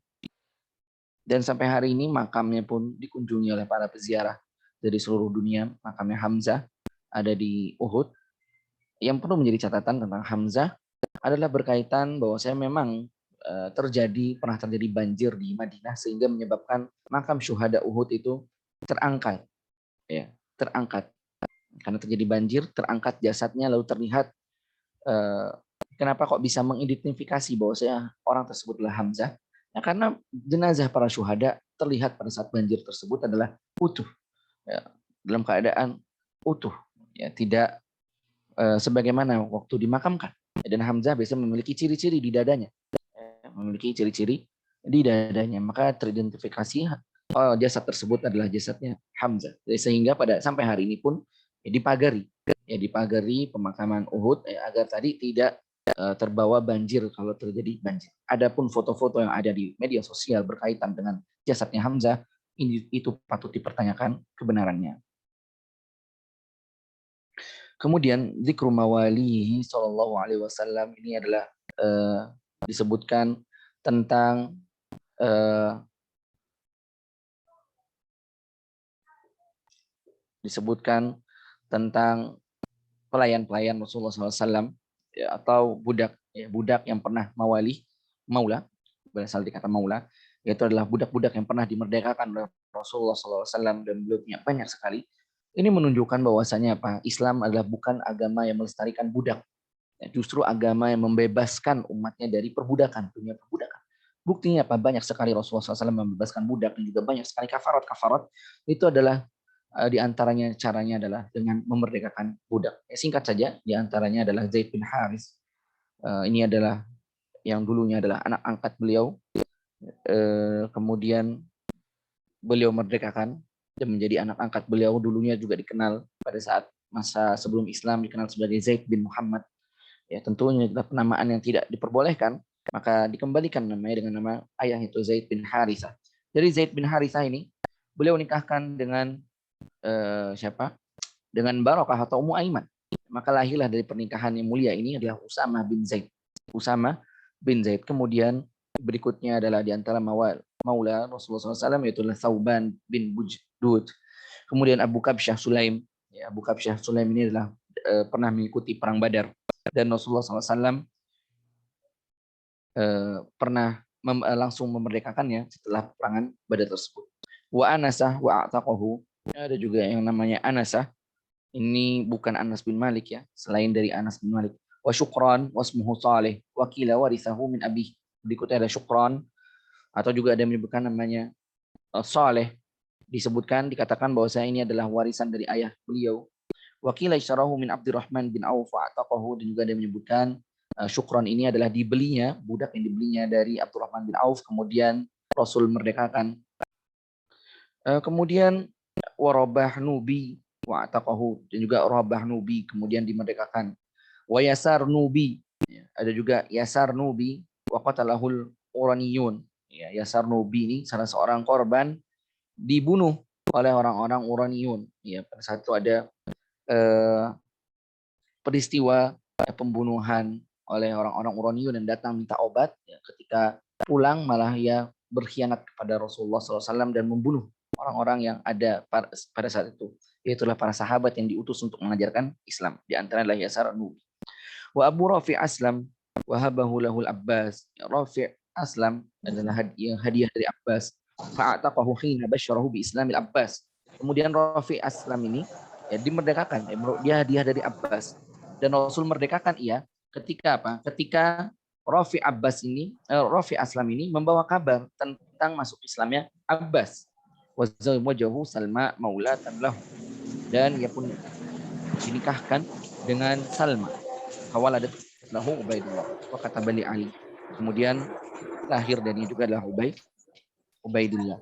Dan sampai hari ini makamnya pun dikunjungi oleh para peziarah dari seluruh dunia. Makamnya Hamzah ada di Uhud. Yang perlu menjadi catatan tentang Hamzah adalah berkaitan bahwa saya memang pernah terjadi banjir di Madinah sehingga menyebabkan makam syuhada Uhud itu terangkat, ya, terangkat. Karena terjadi banjir, terangkat jasadnya, lalu terlihat kenapa kok bisa mengidentifikasi bahwa orang tersebut adalah Hamzah. Ya, karena jenazah para syuhada terlihat pada saat banjir tersebut adalah utuh, ya, dalam keadaan utuh, ya, tidak sebagaimana waktu dimakamkan. Dan Hamzah biasanya memiliki ciri-ciri di dadanya, ya, memiliki ciri-ciri di dadanya, maka teridentifikasi jasad tersebut adalah jasadnya Hamzah. Sehingga sampai hari ini pun dipagari pemakaman Uhud agar tadi tidak terbawa banjir kalau terjadi banjir. Adapun foto-foto yang ada di media sosial berkaitan dengan jasadnya Hamzah, itu patut dipertanyakan kebenarannya. Kemudian zikru mawalihi sallallahu alaihi wasallam ini adalah disebutkan tentang pelayan-pelayan Rasulullah SAW, ya, atau budak yang pernah maula, berasal dari kata maula, yaitu adalah budak-budak yang pernah dimerdekakan oleh Rasulullah SAW, dan beliau punya banyak sekali. Ini menunjukkan bahwasanya Islam adalah bukan agama yang melestarikan budak, ya, justru agama yang membebaskan umatnya dari perbudakan, dunia perbudakan. Buktinya banyak sekali Rasulullah SAW membebaskan budak, dan juga banyak sekali kafarat itu adalah di antaranya caranya adalah dengan memerdekakan budak. Singkat saja, di antaranya adalah Zaid bin Haris. Ini adalah yang dulunya adalah anak angkat beliau. Kemudian beliau merdekakan dan menjadi anak angkat beliau. Dulunya juga dikenal pada saat masa sebelum Islam dikenal sebagai Zaid bin Muhammad. Ya, tentunya adalah penamaan yang tidak diperbolehkan, maka dikembalikan namanya dengan nama ayah itu Zaid bin Harithah. Jadi Zaid bin Harithah ini beliau nikahkan dengan siapa? Dengan Barokah atau Ummu Aiman. Maka lahirlah dari pernikahan yang mulia ini adalah Usama bin Zaid. Usama bin Zaid. Kemudian berikutnya adalah di antara maula Rasulullah SAW, yaitu Thauban bin Bujdud. Kemudian Abu Kabsyah Sulaim. Ya, Abu Kabsyah Sulaim ini adalah pernah mengikuti perang Badar, dan Rasulullah SAW pernah langsung memerdekakannya setelah peperangan Badar tersebut. Wa Anasah wa a'taqahu. Ada juga yang namanya Anasah. Ini bukan Anas bin Malik, ya, selain dari Anas bin Malik. Wa Syukran wasmuhu Saleh wa qila warithahu min abih. Berikutnya ada Syukran, atau juga ada yang menyebutkan namanya Saleh. Dikatakan bahwa ini adalah warisan dari ayah beliau. Wa qila ishtarahu min Abdurrahman bin Auf wa ataqahu, dan juga ada yang menyebutkan Syukran ini adalah dibelinya, budak yang dibelinya dari Abdurrahman bin Auf, kemudian Rasul merdekakan. Kemudian wa Rabahnubi wa ataqahu, dan juga Rabahnubi kemudian dimerdekakan. Wa Yasarnubi, ya, ada juga Yasarnubi wa qatalahul Uraniyun. Ya, Yasarnubi ini salah seorang korban dibunuh oleh orang-orang Uraniyun. Ya, pada saat itu ada peristiwa pembunuhan oleh orang-orang Uraniyun yang datang minta obat. Ya, ketika pulang malah ia berkhianat kepada Rasulullah SAW dan membunuh orang-orang yang ada pada saat itu. Yaitulah para sahabat yang diutus untuk mengajarkan Islam. Di antaranya adalah Yasar Nubi. Wa Abu Rafi Aslam wahabahu lahul Abbas. Rafi Aslam adalah hadiah dari Abbas. Fa'ataqahu hina basyarahu bi Islamil Abbas. Kemudian Rafi Aslam ini ya dimerdekakan. Dia hadiah dari Abbas. Dan Rasul merdekakan ia ketika apa? Ketika Rafi Aslam ini membawa kabar tentang masuk Islamnya Abbas. Wajahu Salma maulatan lahu, dan ia pun dinikahkan dengan Salma. Hawaladat lahu Ubaidullah wa kataba li Ali. Kemudian lahir dari juga adalah Ubaidullah.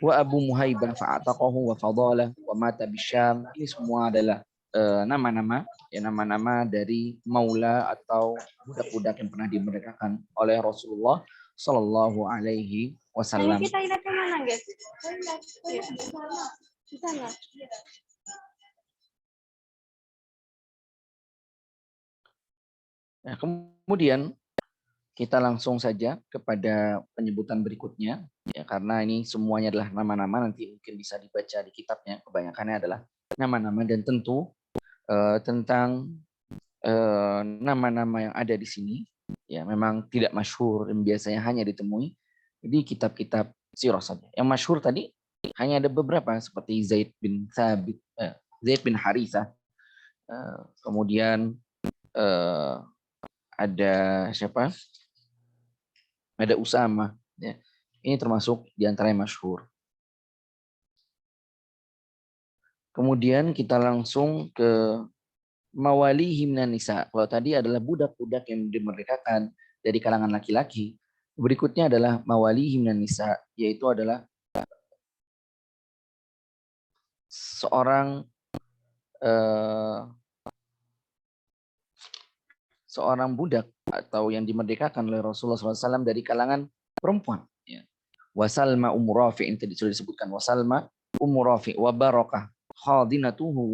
Wa Abu Muhaibah fa'ataqahu wa fadala wa mata bisyam. Ini semua adalah nama-nama dari maula atau budak-budak yang pernah dimerdekakan oleh Rasulullah Sallallahu Alaihi Wasallam. Kita ingat kemana, guys? Nah, kemudian kita langsung saja kepada penyebutan berikutnya, ya, karena ini semuanya adalah nama-nama, nanti mungkin bisa dibaca di kitabnya. Kebanyakannya adalah nama-nama, dan tentu tentang nama-nama yang ada di sini ya memang tidak masyhur, dan biasanya hanya ditemui di kitab-kitab sirah saja. Yang masyhur tadi hanya ada beberapa seperti Zaid bin Thabit, Zaid bin Harithah, kemudian ada siapa? Ada Usama. Ya. Ini termasuk di antara yang masyhur. Kemudian kita langsung ke mawalihi minan nisa. Kalau tadi adalah budak-budak yang dimerdekakan dari kalangan laki-laki, berikutnya adalah mawalihi minan nisa, yaitu adalah seorang budak atau yang dimerdekakan oleh Rasulullah SAW dari kalangan perempuan. Ya. Wasalma Rafi, yang tadi sudah disebutkan. Wasalma Rafi wa Barakah khadinatuhu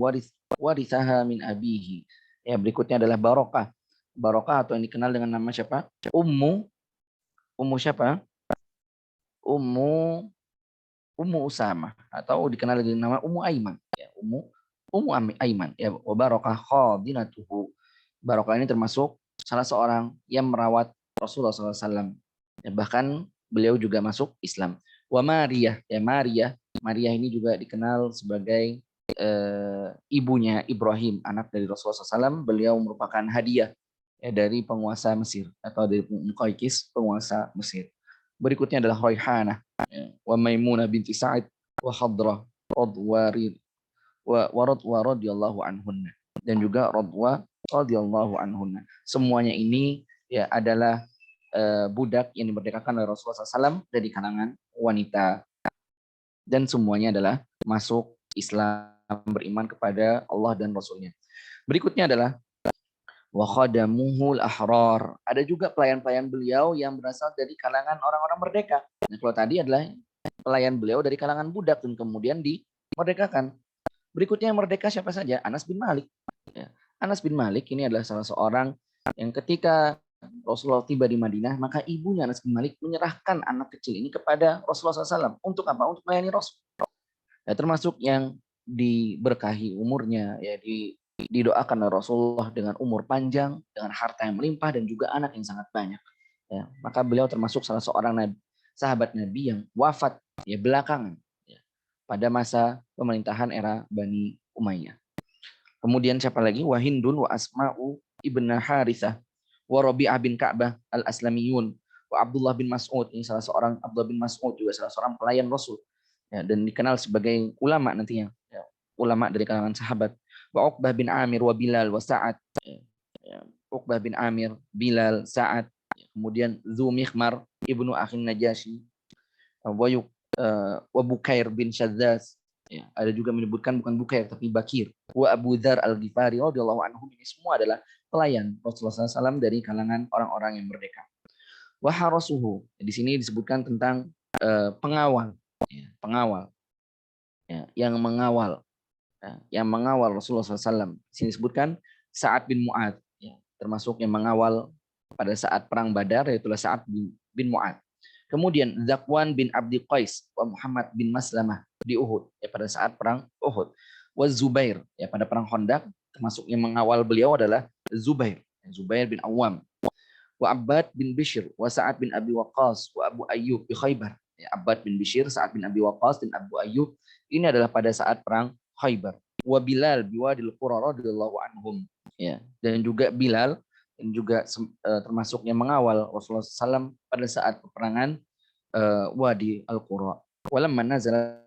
warithaha min abihi. Ya, berikutnya adalah Barakah. Barakah atau yang dikenal dengan nama siapa? Ummu siapa? Ummu Usama, atau dikenal dengan nama Ummu Aiman. Ya, Ummu Aiman. Ya, wa Barakah khadinatuhu. Barakah ini termasuk salah seorang yang merawat Rasulullah SAW. Ya, bahkan beliau juga masuk Islam. Wa Maria, ya Maria ini juga dikenal sebagai ibunya Ibrahim, anak dari Rasulullah SAW. Beliau merupakan hadiah ya, dari penguasa Mesir atau dari Muqawqis, penguasa Mesir. Berikutnya adalah Raihanah, ya, wa Maimunah binti Sa'id wa Hadrah wa Radwa radhiyallahu anhunna, dan juga Radwa radhiyallahu anhunna. Semuanya ini ya adalah budak yang dimerdekakan oleh Rasulullah SAW dari kalangan wanita, dan semuanya adalah masuk Islam, beriman kepada Allah dan Rasulnya. Berikutnya adalah wa khadamuhul ahrar. Ada juga pelayan-pelayan beliau yang berasal dari kalangan orang-orang merdeka. Nah, kalau tadi adalah pelayan beliau dari kalangan budak dan kemudian dimerdekakan. Berikutnya yang merdeka siapa saja? Anas bin Malik. Ya. Anas bin Malik ini adalah salah seorang yang ketika Rasulullah tiba di Madinah, maka ibunya Anas bin Malik menyerahkan anak kecil ini kepada Rasulullah SAW. Untuk apa? Untuk melayani Rasul. Ya, termasuk yang diberkahi umurnya, ya didoakan oleh Rasulullah dengan umur panjang, dengan harta yang melimpah, dan juga anak yang sangat banyak. Ya, maka beliau termasuk salah seorang sahabat Nabi yang wafat ya belakangan ya, pada masa pemerintahan era Bani Umayyah. Kemudian siapa lagi? Wahindun wa Asma'u ibn Harithah wa Rabi'ah bin Ka'bah al-Aslamiyun wa Abdullah bin Mas'ud. Ini salah seorang, Abdullah bin Mas'ud juga salah seorang pelayan Rasul ya, dan dikenal sebagai ulama nantinya ya, ulama dari kalangan sahabat. Wa Uqbah bin Amir wa Bilal wa Sa'ad ya, Uqbah bin Amir, Bilal, Sa'ad ya. Kemudian Zu Mikhmar ibnu Akhin Najasyi wa Bukair bin Syadzaz Ya, ada juga menyebutkan bukan Bukair tapi Bakir. Wa Abu Dzar Al-Ghifari radhiyallahu anhu, ini semua adalah pelayan Rasulullah SAW dari kalangan orang-orang yang merdeka. Wa harasuhu, di sini disebutkan tentang pengawal, ya, pengawal, ya, yang mengawal Rasulullah SAW. Di sini disebutkan Sa'ad bin Mu'adz, ya, termasuk yang mengawal pada saat perang Badar, yaitu Sa'ad bin Mu'adz. Kemudian Zakwan bin Abdi Qais wa Muhammad bin Maslamah di Uhud, ya, pada saat perang Uhud. Wa Zubair, ya, pada perang Khandaq, termasuk yang mengawal beliau adalah Zubair bin Awam. Wa Abbad bin Bishr wa Sa'ad bin Abi Waqqas wa Abu Ayyub bi Khaybar. Ya, Abbad bin Bishr, Sa'ad bin Abi Waqqas dan Abu Ayyub ini adalah pada saat perang Khaybar. Wa Bilal biwadil Qura radhiyallahu anhum. Ya, dan juga Bilal yang juga termasuk yang mengawal Rasulullah SAW pada saat peperangan Wadi Al-Qura. Walamma nazalat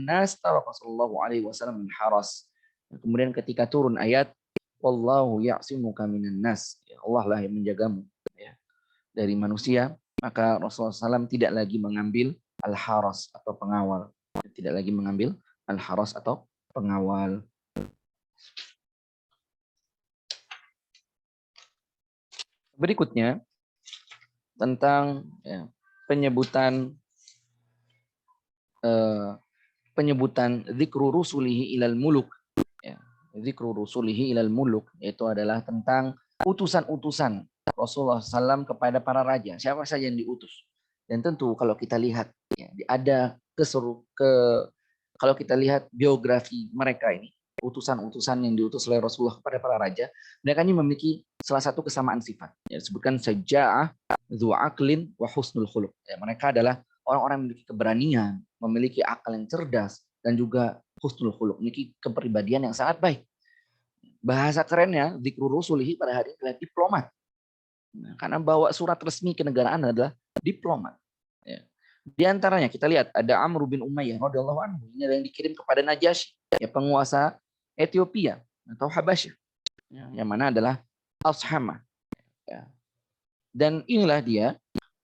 nas taraqa sallallahu alaihi wasallam min haras. Kemudian ketika turun ayat wallahu ya'simuka minan nas, ya, Allah lah yang menjagamu, ya, dari manusia, maka Rasulullah SAW tidak lagi mengambil al-haras atau pengawal, tidak lagi mengambil al-haras atau pengawal. Berikutnya tentang, ya, penyebutan dzikru rusulihi ilal muluk, ya, dzikru rusulihi ilal muluk, yaitu adalah tentang utusan-utusan Rasulullah SAW kepada para raja, siapa saja yang diutus. Dan tentu kalau kita lihat, ya, ada kalau kita lihat biografi mereka ini, utusan-utusan yang diutus oleh Rasulullah kepada para raja, mereka ini memiliki salah satu kesamaan sifat. Ya, disebutkan saja'ah, dzu aqlin wa husnul khuluq. Ya, mereka adalah orang-orang yang memiliki keberanian, memiliki akal yang cerdas, dan juga husnul khuluq, memiliki kepribadian yang sangat baik. Bahasa kerennya, dzikru rusulihi pada hari ini adalah diplomat. Nah, karena bawa surat resmi kenegaraan adalah diplomat. Ya. Di antaranya kita lihat ada Amr bin Umayyah radhiyallahu anhu, ini yang dikirim kepada Najasyi, ya, penguasa Ethiopia atau Habasyah, ya, yang mana adalah Ashama. Ya. Dan inilah dia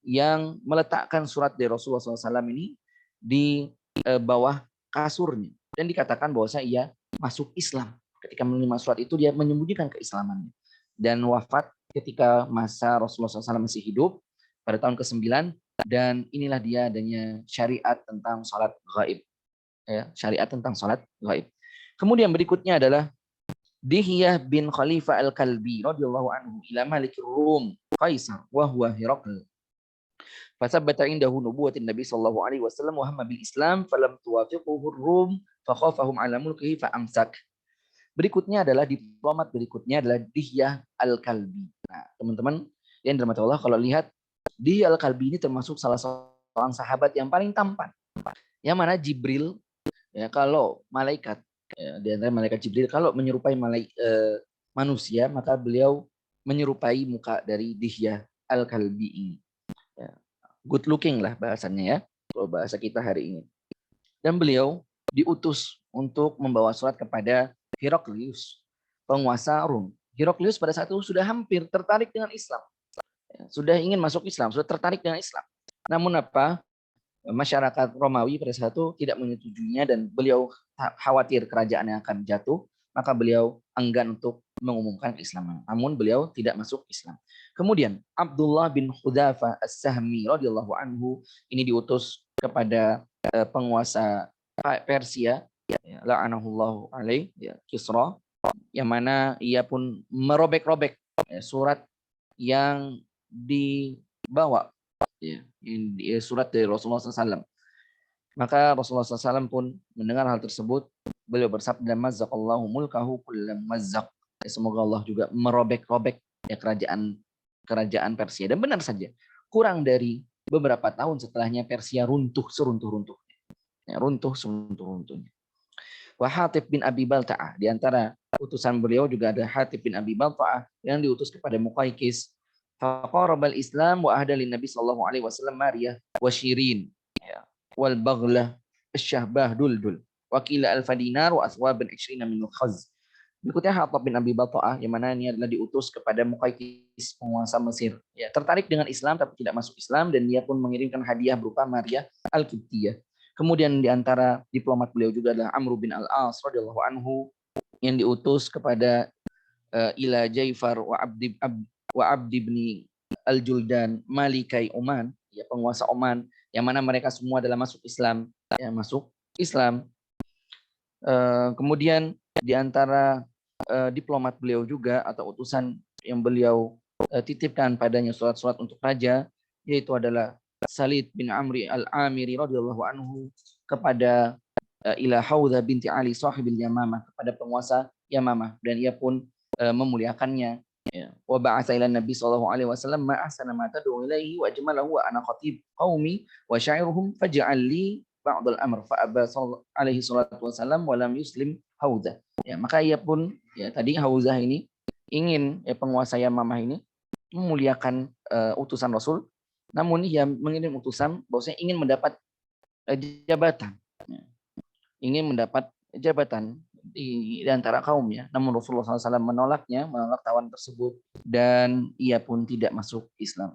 yang meletakkan surat dari Rasulullah SAW ini di bawah kasurnya dan dikatakan bahwa ia masuk Islam. Ketika menerima surat itu dia menyembunyikan keislamannya dan wafat ketika masa Rasulullah SAW masih hidup pada tahun ke-9. Dan inilah dia adanya syariat tentang salat gaib, ya, syariat tentang salat gaib. Kemudian berikutnya adalah Dihyah bin Khalifah Al-Kalbi radhiyallahu anhu ila Malik Rum Qaisar wa huwa Hiraql. Fasabata indahu nubuwatin Nabi sallallahu alaihi wasallam wa hamma bil Islam falam tuwafiquhu Rum fakhafahum ala mulkihi fa amsak. Berikutnya adalah diplomat berikutnya adalah Dihyah Al-Kalbi. Nah, teman-teman yang dirahmati Allah, kalau lihat Dihyah Al-Kalbi ini termasuk salah seorang sahabat yang paling tampan. Yang mana Jibril, ya, kalau malaikat, ya, di antara malaikat Jibril kalau menyerupai manusia, maka beliau menyerupai muka dari Dihyah Al-Kalbi ini. Ya, good looking lah bahasanya, ya, kalau bahasa kita hari ini. Dan beliau diutus untuk membawa surat kepada Heraklius, penguasa Rum. Heraklius pada saat itu sudah hampir tertarik dengan Islam. Sudah ingin masuk Islam, sudah tertarik dengan Islam. Namun apa? Masyarakat Romawi pada saat itu tidak menyetujuinya dan beliau khawatir kerajaan yang akan jatuh, maka beliau enggan untuk mengumumkan keislaman. Namun beliau tidak masuk Islam. Kemudian Abdullah bin Hudzafa As-Sahmi radhiyallahu anhu ini diutus kepada penguasa Persia, ya, la'anahullahu alaih, ya, Kisra, yang mana ia pun merobek-robek, ya, surat yang dibawa, ya, surat dari Rasulullah SAW. Maka Rasulullah SAW pun mendengar hal tersebut, beliau bersabda, mazzaqallahu mulkahu kullam mazzaq. Semoga Allah juga merobek-robek, ya, kerajaan Persia. Dan benar saja, kurang dari beberapa tahun setelahnya Persia runtuh seruntuh-runtuhnya. Ya, runtuh seruntuh-runtuhnya. Wa Hatib bin Abi Balta'ah, di antara utusan beliau juga ada Hatib bin Abi Balta'ah yang diutus kepada Muqaykis. Faqarabal Islam wa ahda lin Nabi sallallahu alaihi wasallam Mariyah wa Shirin, ya, wal Baghlah Asyahbah Duldul wa qila al-Fadinar wa aswaban 20 min al-Khaz. Berikutnya Hatib bin Abi Balta'ah yang mana ini adalah diutus kepada Muqaykis, penguasa Mesir. Ya, tertarik dengan Islam tapi tidak masuk Islam, dan dia pun mengirimkan hadiah berupa Maryah Al-Qibtiyah. Kemudian di antara diplomat beliau juga adalah Amr bin Al-As radhiyallahu anhu yang diutus kepada ila Jaifar wa Abdi bin Al-Juldan Malikai Oman, ya penguasa Oman, yang mana mereka semua adalah masuk Islam, ya masuk Islam. Kemudian di antara diplomat beliau juga atau utusan yang beliau titipkan padanya surat-surat untuk raja, yaitu adalah Salid bin Amri al-Amiri radhiyallahu anhu kepada ila Haudha binti Ali sahibil Yamamah, kepada penguasa Yamamah, dan ia pun memuliakannya. Wa ba'atsa ila Nabi sallallahu alaihi wasallam ma ahsana ma tad'u ilaihi wa ajmalahu wa ana khatib qaumi wa sya'iruhum faj'al li ba'd al-amr fa aba alaihi salatu wasallam wa lam yuslim Haudha. Ya, maka ia pun ya tadi Hauzah ini ingin penguasa Yamamah ini memuliakan utusan Rasul, namun ia mengirim utusan bahwasanya ingin mendapat jabatan. Ya. Ingin mendapat jabatan di antara kaumnya, namun Rasulullah SAW menolak tawaran tersebut, dan ia pun tidak masuk Islam.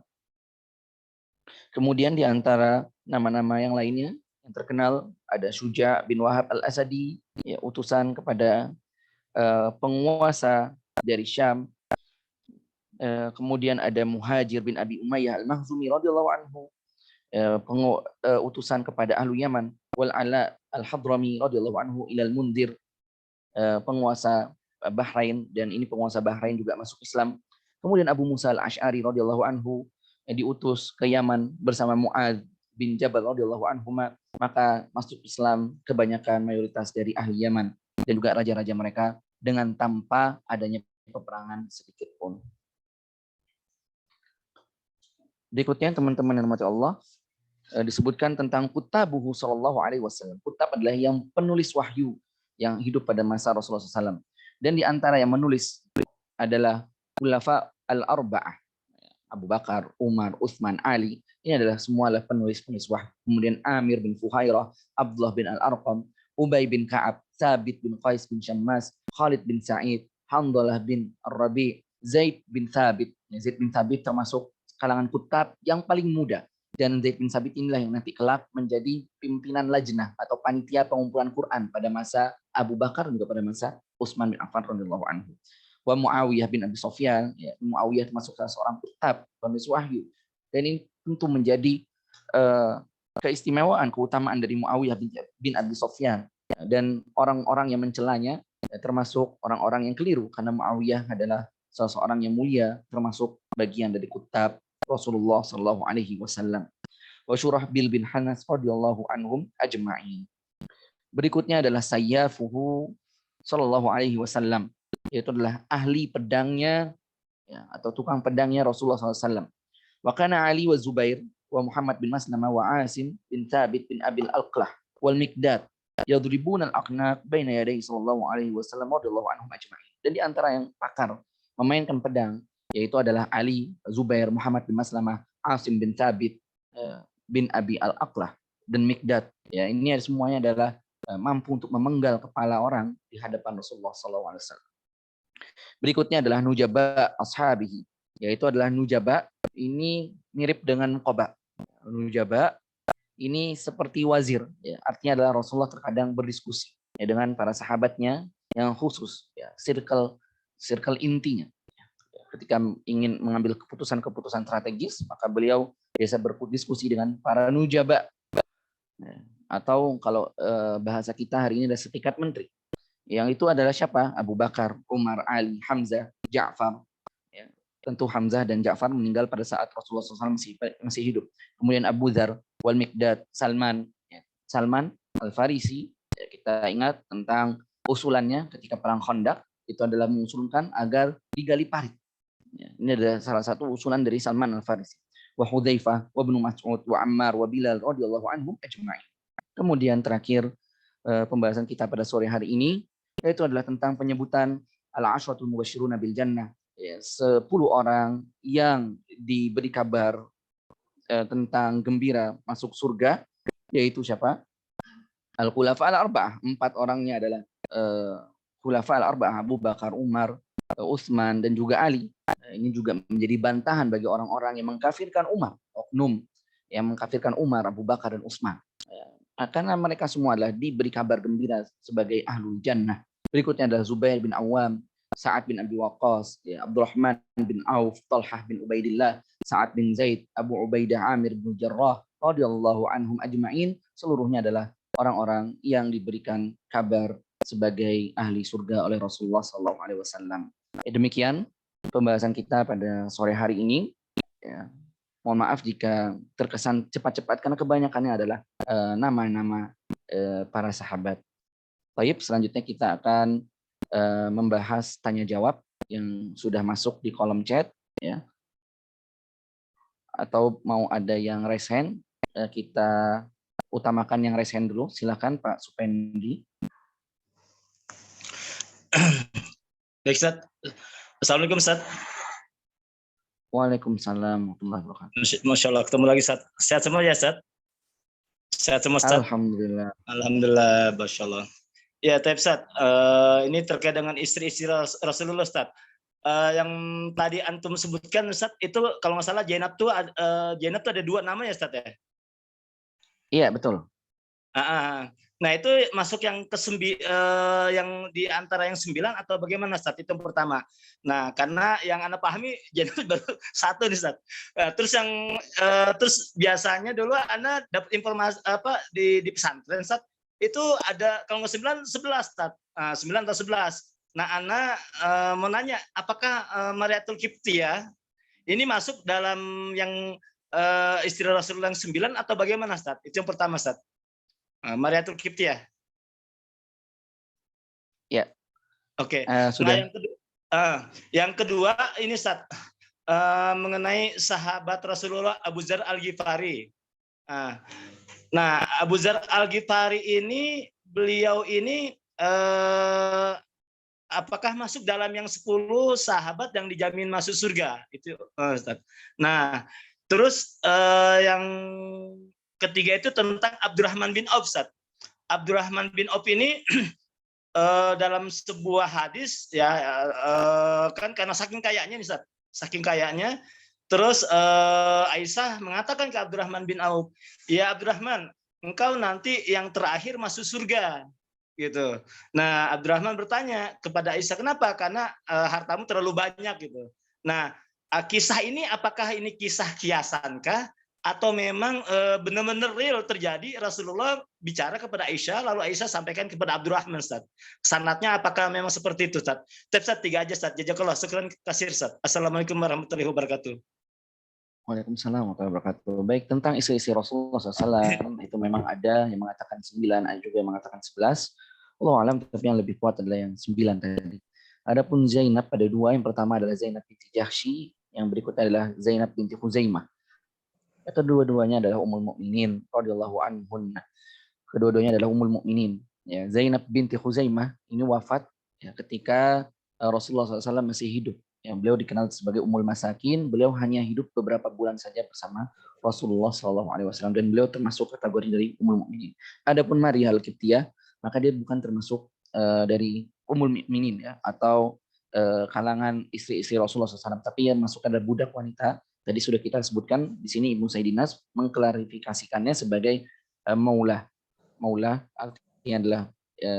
Kemudian di antara nama-nama yang lainnya yang terkenal ada Syuja bin Wahab al-Asadi, ya, utusan kepada penguasa dari Syam. Kemudian ada Muhajir bin Abi Umayyah al-Makhzumi radhiyallahu anhu, utusan kepada ahlu Yaman. Wal Ala al-Hadrami radhiyallahu anhu ilal Mundir, penguasa Bahrain, dan ini penguasa Bahrain juga masuk Islam. Kemudian Abu Musa al-Ash'ari radhiyallahu anhu yang diutus ke Yaman bersama Mu'adz bin Jabal radhiyallahu anhu, maka masuk Islam kebanyakan mayoritas dari ahli Yaman dan juga raja-raja mereka dengan tanpa adanya peperangan sedikit pun. Berikutnya teman-teman yang dirahmati Allah, disebutkan tentang Kutabuhu sallallahu alaihi wasallam. Kutab adalah yang penulis wahyu yang hidup pada masa Rasulullah SAW. Dan di antara yang menulis adalah Khulafa al-Arba'ah, Abu Bakar, Umar, Utsman, Ali. Ini adalah semua penulis-penulis wahyu. Kemudian Amir bin Fuhairah, Abdullah bin Al-Arqam, Ubay bin Ka'ab, Thabit bin Qais bin Syammas, Khalid bin Sa'id, Handalah bin Ar-Rabi', Zaid bin Thabit. Zaid bin Thabit termasuk kalangan kutab yang paling muda, dan Zaid bin Thabit inilah yang nanti kelak menjadi pimpinan lajnah atau panitia pengumpulan Quran pada masa Abu Bakar dan juga pada masa Utsman bin Affan radhiyallahu anhu. Wa Muawiyah bin Abi Sufyan, ya, Muawiyah termasuk salah seorang kutab penulis wahyu, dan ini tentu menjadi keistimewaan, keutamaan dari Muawiyah bin Abi Sufyan, ya, dan orang-orang yang mencelanya ya, termasuk orang-orang yang keliru, karena Muawiyah adalah salah seorang yang mulia, termasuk bagian dari kutab Rasulullah sallallahu alaihi wasallam. Wa Syurahbil bin Hanas radhiyallahu anhum ajma'in. Berikutnya adalah sayyafuhu sallallahu alaihi wasallam, yaitu adalah ahli pedangnya, ya, atau tukang pedangnya Rasulullah SAW. Wa kana Ali wa Zubair wa Muhammad bin Maslamah wa Asim bin Thabit bin Abil Alqlah wal Miqdad yadribuna al-aqnaq baina yaday sallallahu alaihi wasallam radhiyallahu anhum ajma'in. Dan di antara yang pakar memainkan pedang yaitu adalah Ali, Zubair, Muhammad bin Maslamah, Asim bin Thabit bin Abi Al-Aqlah, dan Miqdad. Ya, ini semuanya adalah mampu untuk memenggal kepala orang di hadapan Rasulullah SAW. Berikutnya adalah nujaba ashabihi, yaitu adalah nujaba ini mirip dengan Nuqaba. Nujaba ini seperti wazir, ya, artinya adalah Rasulullah terkadang berdiskusi ya, dengan para sahabatnya yang khusus, ya, circle intinya. Ketika ingin mengambil keputusan-keputusan strategis, maka beliau biasa berdiskusi dengan para nujaba, atau kalau bahasa kita hari ini adalah setingkat menteri. Yang itu adalah siapa? Abu Bakar, Umar, Ali, Hamzah, Ja'far. Ya, tentu Hamzah dan Ja'far meninggal pada saat Rasulullah SAW masih hidup. Kemudian Abu Dzar, wal Miqdad, Salman, ya, Salman Al-Farisi. Ya, kita ingat tentang usulannya ketika perang Khandaq, itu adalah mengusulkan agar digali parit. Ya, ini adalah salah satu usulan dari Salman Al-Farisi. Wa Hudzaifah, wa Ibnu Mas'ud, wa Ammar, wa Bilal radhiyallahu anhum ajma'in. Kemudian terakhir pembahasan kita pada sore hari ini yaitu adalah tentang penyebutan al-asyratul mubasysyiruna bil jannah, ya, 10 orang yang diberi kabar tentang gembira masuk surga, yaitu siapa? Al-Khulafa al-Arba'ah. 4 orangnya adalah Khulafa al-Arba'ah, Abu Bakar, Umar, Utsman, dan juga Ali. Ini juga menjadi bantahan bagi orang-orang yang mengkafirkan Umar, oknum yang mengkafirkan Umar, Abu Bakar, dan Utsman. karena mereka semua adalah diberi kabar gembira sebagai ahlul jannah. Berikutnya adalah Zubair bin Awam, Sa'ad bin Abi Waqqas, ya, Abdurrahman bin Auf, Talhah bin Ubaidillah, Sa'ad bin Zaid, Abu Ubaidah Amir bin Jarrah, radhiyallahu anhum ajma'in. Seluruhnya adalah orang-orang yang diberikan kabar sebagai ahli surga oleh Rasulullah SAW. Demikian pembahasan kita pada sore hari ini. Ya. Mohon maaf jika terkesan cepat-cepat karena kebanyakannya adalah nama-nama para sahabat. Baik, selanjutnya kita akan membahas tanya jawab yang sudah masuk di kolom chat, ya. Atau mau ada yang raise hand, kita utamakan yang raise hand dulu. Silakan Pak Supendi. Baik, Ustaz. Assalamualaikum, Ustaz. Waalaikumsalam warahmatullahi wabarakatuh. Masya Allah, ketemu lagi, Ustaz. Sehat semua ya, Ustaz? Sehat semua, Ustaz? Alhamdulillah. Alhamdulillah, Masya Allah. Ya, Ustaz, ini terkait dengan istri-istri Rasulullah, Ustaz. Yang tadi Antum sebutkan, Ustaz, itu kalau nggak salah Zainab tuh ada 2 nama ya, Ustaz ya? Iya, betul. Nah, itu masuk yang yang di antara yang 9 atau bagaimana, Ustaz? Itu yang pertama. Nah, karena yang Anda pahami jadi baru 1 nih, Ustaz. Terus biasanya dulu Anda dapat informasi di pesantren, Ustaz. Itu ada kalau nggak 9, 11, Ustaz. 9 atau 11. Nah, Anda mau nanya apakah Mariatul Qibtiyah ini masuk dalam yang istri Rasulullah yang 9 atau bagaimana, Ustaz? Itu yang pertama, Ustaz. Mariatul Qibtiyah. Ya. Oke. Sudah. Nah, yang kedua ini Ustaz, mengenai sahabat Rasulullah Abu Dzar Al-Ghifari. Nah, Abu Dzar Al-Ghifari ini beliau ini apakah masuk dalam yang 10 sahabat yang dijamin masuk surga? Itu Ustaz. Nah, terus yang ketiga itu tentang Abdurrahman bin Auf, Ustaz. Abdurrahman bin Auf ini dalam sebuah hadis ya kan karena saking kayanya nih, Ustaz. Saking kayanya terus Aisyah mengatakan ke Abdurrahman bin Auf, "Ya Abdurrahman, engkau nanti yang terakhir masuk surga." Gitu. Nah, Abdurrahman bertanya kepada Aisyah, "Kenapa?" "Karena hartamu terlalu banyak." Gitu. Nah, kisah ini apakah ini kisah kiasankah atau memang benar-benar real terjadi? Rasulullah bicara kepada Aisyah, lalu Aisyah sampaikan kepada Abdurrahman, Ustaz. Sanadnya apakah memang seperti itu, Ustaz? Ustaz, 3 aja, Ustaz. Jazakallah, syukran kasir, Ustaz. Assalamualaikum warahmatullahi wabarakatuh. Waalaikumsalam warahmatullahi wabarakatuh. Baik, tentang istri-istri Rasulullah SAW, itu memang ada yang mengatakan 9, ada juga yang mengatakan 11. Allah alam, tapi yang lebih kuat adalah yang 9 tadi. Adapun Zainab pada 2, yang pertama adalah Zainab binti Jahsy, yang berikutnya adalah Zainab binti Khuzaimah. Kedua-duanya adalah Ummul Mukminin radhiyallahu anhunna. Kedua-duanya adalah Ummul Mukminin. Ya, Zainab binti Khuzaimah ini wafat ya, ketika Rasulullah SAW masih hidup. Ya, beliau dikenal sebagai Ummul Masakin. Beliau hanya hidup beberapa bulan saja bersama Rasulullah SAW dan beliau termasuk kategori dari Ummul Mukminin. Adapun Maria Al-Qibtiyah, maka dia bukan termasuk dari Ummul Mukminin ya, atau kalangan istri-istri Rasulullah SAW, tapi yang masuk adalah budak wanita. Tadi sudah kita sebutkan di sini Ibnu Saidinas mengklarifikasikannya sebagai maulah. Maulah artinya adalah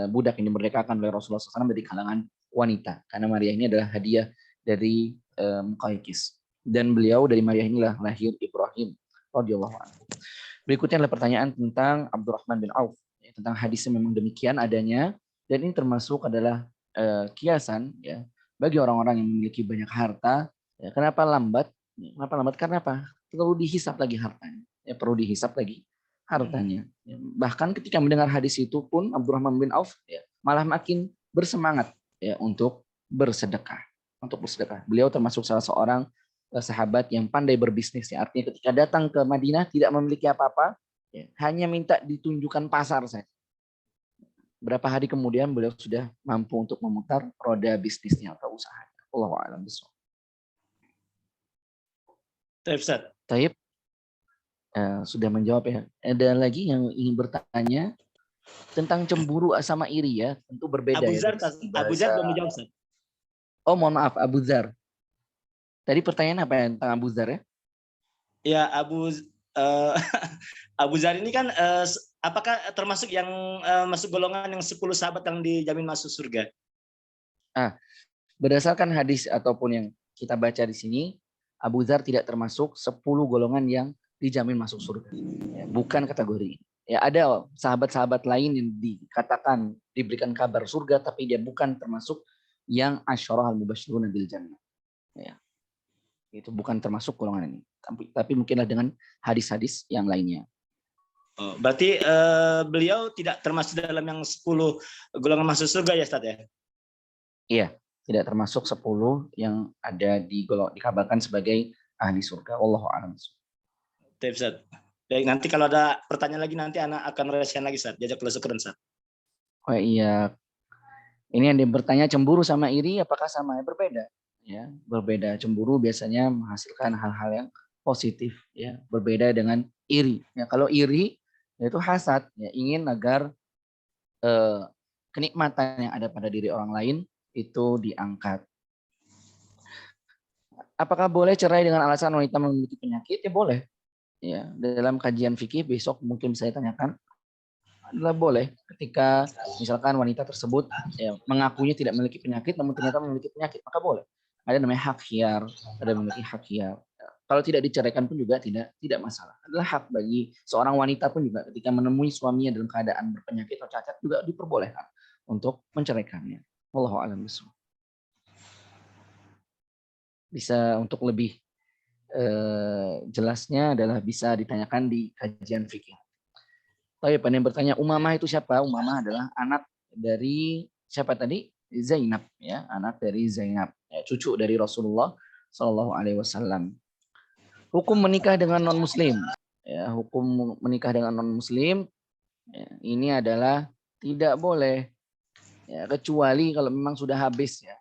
budak yang dimerdekakan oleh Rasulullah SAW dari kalangan wanita. Karena Maria ini adalah hadiah dari Muqaykis. Dan beliau dari Maria inilah lahir Ibrahim radhiyallahu anhu. Berikutnya adalah pertanyaan tentang Abdurrahman bin Auf. Tentang hadisnya memang demikian adanya, dan ini termasuk adalah kiasan ya bagi orang-orang yang memiliki banyak harta. Ya, kenapa lambat? Karena apa? Perlu dihisap lagi hartanya. Ya, perlu dihisap lagi hartanya. Ya, bahkan ketika mendengar hadis itu pun Abdurrahman bin Auf ya, malah makin bersemangat ya untuk bersedekah. Beliau termasuk salah seorang sahabat yang pandai berbisnis. Ya. Artinya ketika datang ke Madinah tidak memiliki apa-apa, ya, hanya minta ditunjukkan pasar saja. Berapa hari kemudian beliau sudah mampu untuk memutar roda bisnisnya atau usahanya. Allahu a'lam bishawab. Taib, sudah menjawab ya. Ada lagi yang ingin bertanya tentang cemburu sama iri ya, tentu berbeda. Abu Dzar, ya. Abu Dzar belum menjawab, Ustaz. Oh, mohon maaf, Abu Dzar. Tadi pertanyaan apa ya tentang Abu Dzar ya? Ya, eh, Abu Zar ini kan apakah termasuk yang masuk golongan yang 10 sahabat yang dijamin masuk surga? Berdasarkan hadis ataupun yang kita baca di sini, Abu Dzar tidak termasuk 10 golongan yang dijamin masuk surga. Ya, bukan kategori. Ya, ada sahabat-sahabat lain yang dikatakan diberikan kabar surga, tapi dia bukan termasuk yang asyarah al-mubashshiruna bil jannah. Ya. Itu bukan termasuk golongan ini. Tapi mungkinlah dengan hadis-hadis yang lainnya. Oh, berarti beliau tidak termasuk dalam yang 10 golongan masuk surga ya Ustaz ya? Iya, tidak termasuk 10 yang ada dikabarkan sebagai ahli surga. Wallahu a'lam. Baik, Ustaz. Baik, nanti kalau ada pertanyaan lagi nanti anak akan merasakan lagi Ustaz. Jazakallahu syukran Ustaz. Oh iya, ini yang bertanya cemburu sama iri apakah sama? Berbeda. Ya, berbeda. Cemburu biasanya menghasilkan hal-hal yang positif. Ya, berbeda dengan iri. Ya, kalau iri itu hasad. Ya, ingin agar kenikmatan yang ada pada diri orang lain itu diangkat. Apakah boleh cerai dengan alasan wanita memiliki penyakit? Ya boleh. Ya, dalam kajian fikih besok mungkin saya tanyakan adalah boleh ketika misalkan wanita tersebut ya, mengakunya tidak memiliki penyakit namun ternyata memiliki penyakit, maka boleh. Ada namanya hak khiyar, ada memiliki hak khiyar. Kalau tidak diceraikan pun juga tidak masalah. Adalah hak bagi seorang wanita pun juga ketika menemui suaminya dalam keadaan berpenyakit atau cacat juga diperbolehkan untuk menceraikannya. Wallahu a'lam bishawab. Bisa untuk lebih jelasnya adalah bisa ditanyakan di kajian fikih. Tapi pada yang bertanya Umamah itu siapa? Umamah adalah anak dari siapa tadi? Zainab, ya, anak dari Zainab, ya, cucu dari Rasulullah Shallallahu Alaihi Wasallam. Hukum menikah dengan non Muslim, ya, hukum menikah dengan non Muslim, ya, ini adalah tidak boleh, ya, kecuali kalau memang sudah habis, ya.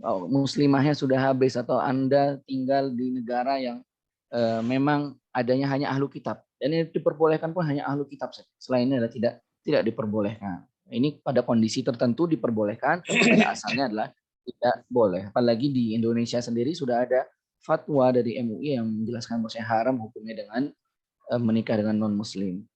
Oh, muslimahnya sudah habis atau Anda tinggal di negara yang memang adanya hanya ahlu kitab. Dan ini diperbolehkan pun hanya ahlu kitab saja. Selainnya adalah tidak diperbolehkan. Ini pada kondisi tertentu diperbolehkan, tapi pada asalnya adalah tidak boleh. Apalagi di Indonesia sendiri sudah ada fatwa dari MUI yang menjelaskan bahwa haram hukumnya dengan menikah dengan non-muslim.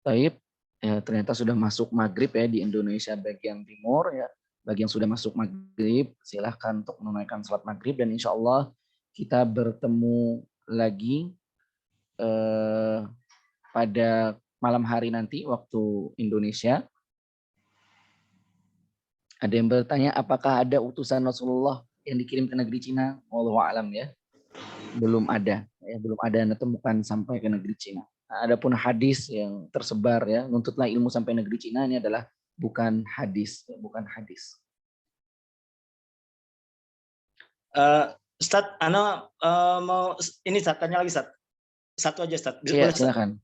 Taib, ya, ternyata sudah masuk maghrib ya di Indonesia bagian timur ya. Bagi yang sudah masuk maghrib, silahkan untuk menunaikan sholat maghrib dan insya Allah kita bertemu lagi pada malam hari nanti waktu Indonesia. Ada yang bertanya apakah ada utusan Rasulullah yang dikirim ke negeri Cina? Wallahu a'lam ya. Belum ada, ya, belum ada yang ditemukan sampai ke negeri Cina. Nah, adapun hadis yang tersebar ya, nuntutlah ilmu sampai negeri Cina ini adalah bukan hadis, ya, bukan hadis. Ustaz, Ana mau ini Ustaz, tanya lagi Ustaz. Satu aja Ustaz. Iya, silakan.